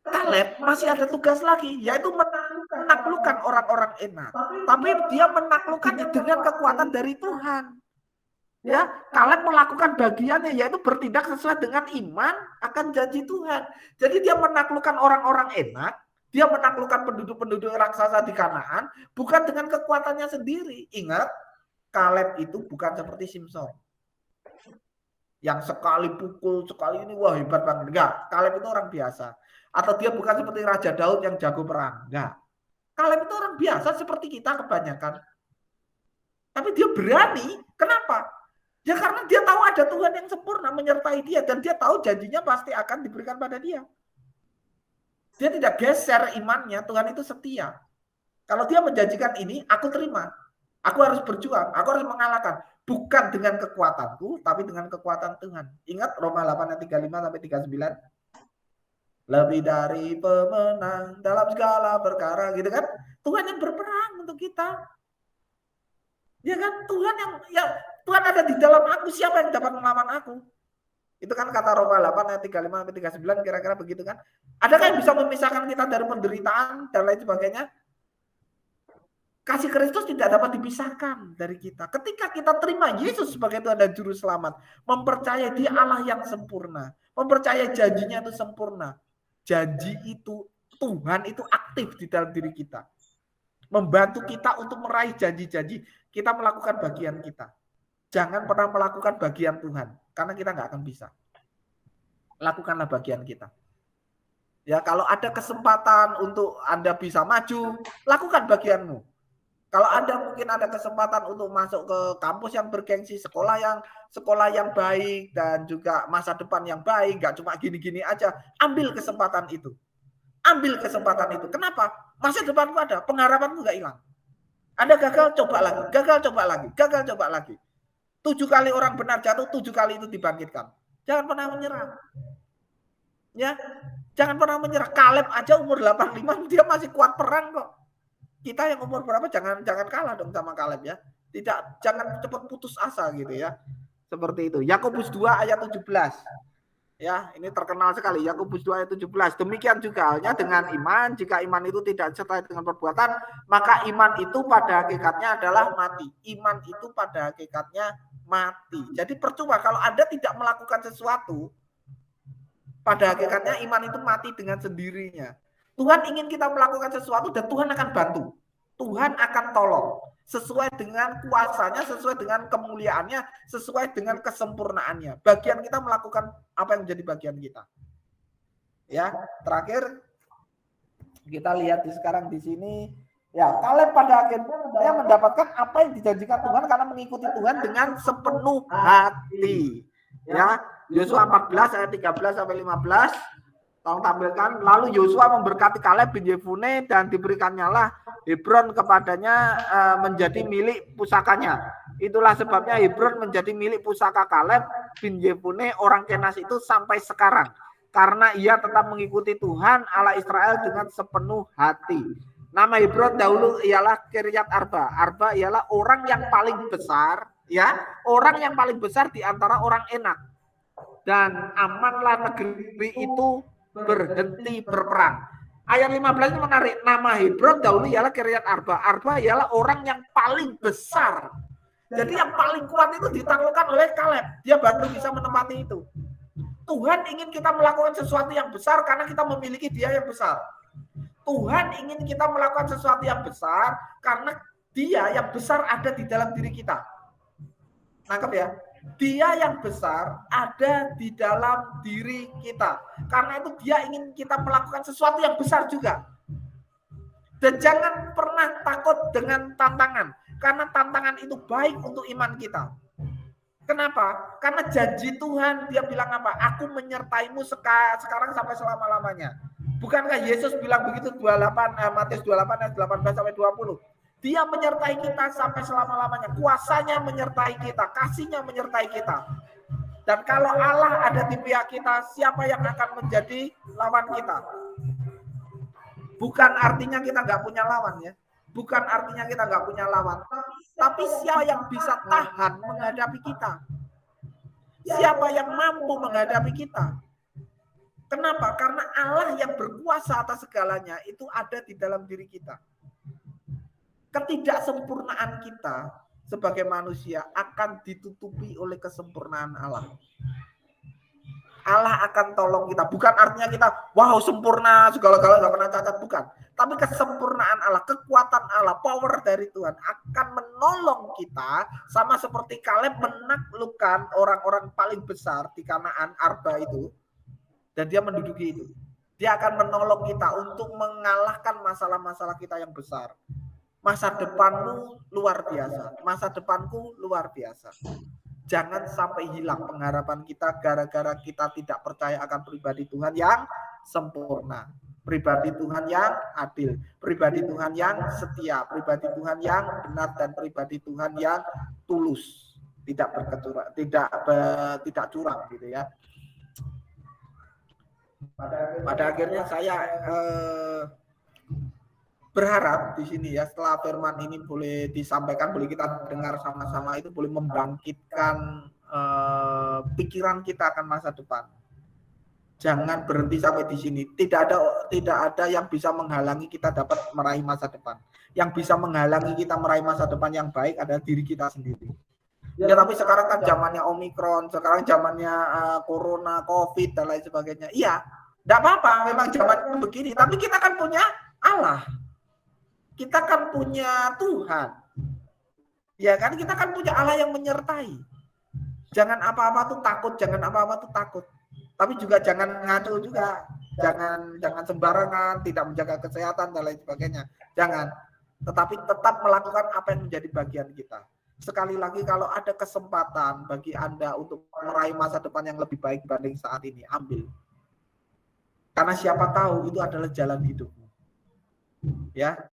Speaker 3: Kaleb masih ada tugas lagi, yaitu menaklukkan orang-orang enak. Tapi dia menaklukkannya dengan kekuatan dari Tuhan. Ya, Kaleb melakukan bagiannya, yaitu bertindak sesuai dengan iman akan janji Tuhan. Jadi dia menaklukkan orang-orang enak, dia menaklukkan penduduk-penduduk raksasa di Kanaan, bukan dengan kekuatannya sendiri. Ingat, Kaleb itu bukan seperti Simson, yang sekali pukul, sekali ini, wah hebat banget. Enggak, Kaleb itu orang biasa. Atau dia bukan seperti Raja Daud yang jago perang. Enggak. Kaleb itu orang biasa seperti kita kebanyakan. Tapi dia berani. Kenapa? Ya karena dia tahu ada Tuhan yang sempurna menyertai dia. Dan dia tahu janjinya pasti akan diberikan pada dia. Dia tidak geser imannya. Tuhan itu setia. Kalau dia menjanjikan ini, aku terima. Aku harus berjuang. Aku harus mengalahkan. Bukan dengan kekuatanku, tapi dengan kekuatan Tuhan. Ingat Roma 8 ayat 35-39. Lebih dari pemenang dalam segala perkara, gitu kan? Tuhan yang berperang untuk kita. Ya kan? Tuhan ada di dalam aku. Siapa yang dapat melawan aku? Itu kan kata Roma 8 ayat 35 sampai 39 kira-kira begitu kan. Adakah yang bisa memisahkan kita dari penderitaan dan lain sebagainya? Kasih Kristus tidak dapat dipisahkan dari kita. Ketika kita terima Yesus sebagai Tuhan dan Juru Selamat, mempercayai Dia Allah yang sempurna, mempercayai janjinya itu sempurna. Janji itu, Tuhan itu aktif di dalam diri kita. Membantu kita untuk meraih janji-janji. Kita melakukan bagian kita. Jangan pernah melakukan bagian Tuhan, karena kita nggak akan bisa. Lakukanlah bagian kita. Ya, kalau ada kesempatan untuk Anda bisa maju, lakukan bagianmu. Kalau Anda mungkin ada kesempatan untuk masuk ke kampus yang bergengsi, sekolah yang baik, dan juga masa depan yang baik, nggak cuma gini-gini aja, ambil kesempatan itu. Ambil kesempatan itu. Kenapa? Masa depanku ada, pengharapanku nggak hilang. Anda gagal, coba lagi, gagal, coba lagi, gagal, coba lagi. 7 kali orang benar jatuh, 7 kali itu dibangkitkan. Jangan pernah menyerah. Ya, jangan pernah menyerah. Kaleb aja umur 85, dia masih kuat perang kok. Kita yang umur berapa jangan kalah dong sama Kaleb ya. Tidak, jangan cepat putus asa gitu ya. Seperti itu. Yakobus 2 ayat 17. Ya, ini terkenal sekali. Yakobus 2 ayat 17. Demikian juga halnya dengan iman. Jika iman itu tidak disertai dengan perbuatan, maka iman itu pada hakikatnya adalah mati. Iman itu pada hakikatnya mati. Jadi percuma kalau Anda tidak melakukan sesuatu, pada hakikatnya iman itu mati dengan sendirinya. Tuhan ingin kita melakukan sesuatu dan Tuhan akan bantu. Tuhan akan tolong. Sesuai dengan kuasanya, sesuai dengan kemuliaannya, sesuai dengan kesempurnaannya. Bagian kita melakukan apa yang menjadi bagian kita. Ya, terakhir kita lihat sekarang di sini. Ya, Kaleb pada akhirnya dia mendapatkan apa yang dijanjikan Tuhan karena mengikuti Tuhan dengan sepenuh hati. Ya, Yosua 14 ayat 13 sampai 15. Tolong tampilkan. Lalu Yosua memberkati Kaleb bin Yefune dan diberikannya lah Hebron kepadanya menjadi milik pusakanya. Itulah sebabnya Hebron menjadi milik pusaka Kaleb bin Yefune orang Kenas itu sampai sekarang. Karena ia tetap mengikuti Tuhan Allah Israel dengan sepenuh hati. Nama Hebron dahulu ialah Kiryat Arba. Arba ialah orang yang paling besar, ya, orang yang paling besar di antara orang Enak. Dan amanlah negeri itu berhenti berperang. Ayat 15 ini menarik. Nama Hebron dahulu ialah Kiryat Arba. Arba ialah orang yang paling besar. Jadi yang paling kuat itu ditaklukkan oleh Kaleb. Dia baru bisa menempati itu. Tuhan ingin kita melakukan sesuatu yang besar karena kita memiliki Dia yang besar. Tuhan ingin kita melakukan sesuatu yang besar karena Dia yang besar ada di dalam diri kita. Nangkep ya? Dia yang besar ada di dalam diri kita. Karena itu Dia ingin kita melakukan sesuatu yang besar juga. Dan jangan pernah takut dengan tantangan. Karena tantangan itu baik untuk iman kita. Kenapa? Karena janji Tuhan, Dia bilang apa? Aku menyertaimu sekarang sampai selama-lamanya. Bukankah Yesus bilang begitu Matius 28 ayat 18 sampai 20? Dia menyertai kita sampai selama-lamanya. Kuasanya menyertai kita, kasihnya menyertai kita. Dan kalau Allah ada di pihak kita, siapa yang akan menjadi lawan kita? Bukan artinya kita nggak punya lawan ya. Bukan artinya kita nggak punya lawan. Tapi siapa yang bisa tahan menghadapi kita? Siapa yang mampu menghadapi kita? Kenapa? Karena Allah yang berkuasa atas segalanya itu ada di dalam diri kita. Ketidaksempurnaan kita sebagai manusia akan ditutupi oleh kesempurnaan Allah. Allah akan tolong kita. Bukan artinya kita, wow sempurna, segala-galanya nggak pernah cacat. Bukan. Tapi kesempurnaan Allah, kekuatan Allah, power dari Tuhan akan menolong kita. Sama seperti Kaleb menaklukkan orang-orang paling besar di Kanaan, Arba itu. Dan dia menduduki itu. Dia akan menolong kita untuk mengalahkan masalah-masalah kita yang besar. Masa depanmu luar biasa. Masa depanku luar biasa. Jangan sampai hilang pengharapan kita gara-gara kita tidak percaya akan pribadi Tuhan yang sempurna. Pribadi Tuhan yang adil. Pribadi Tuhan yang setia. Pribadi Tuhan yang benar. Dan pribadi Tuhan yang tulus. Tidak berkecurangan, tidak curang gitu ya. Pada akhirnya saya berharap di sini ya setelah firman ini boleh disampaikan, boleh kita dengar sama-sama, itu boleh membangkitkan pikiran kita akan masa depan. Jangan berhenti sampai di sini. Tidak ada yang bisa menghalangi kita dapat meraih masa depan. Yang bisa menghalangi kita meraih masa depan yang baik adalah diri kita sendiri. Ya, tapi sekarang kan zamannya Omikron, sekarang zamannya Corona, Covid, dan lain sebagainya. Iya, tidak apa-apa, memang zamannya begini. Tapi kita kan punya Allah. Kita kan punya Tuhan. Ya kan, kita kan punya Allah yang menyertai. Jangan apa-apa tuh takut, jangan apa-apa tuh takut. Tapi juga jangan ngaco juga. Jangan sembarangan, tidak menjaga kesehatan, dan lain sebagainya. Jangan. Tetapi tetap melakukan apa yang menjadi bagian kita. Sekali lagi, kalau ada kesempatan bagi Anda untuk meraih masa depan yang lebih baik dibanding saat ini, ambil. Karena siapa tahu itu adalah jalan hidupmu. Ya.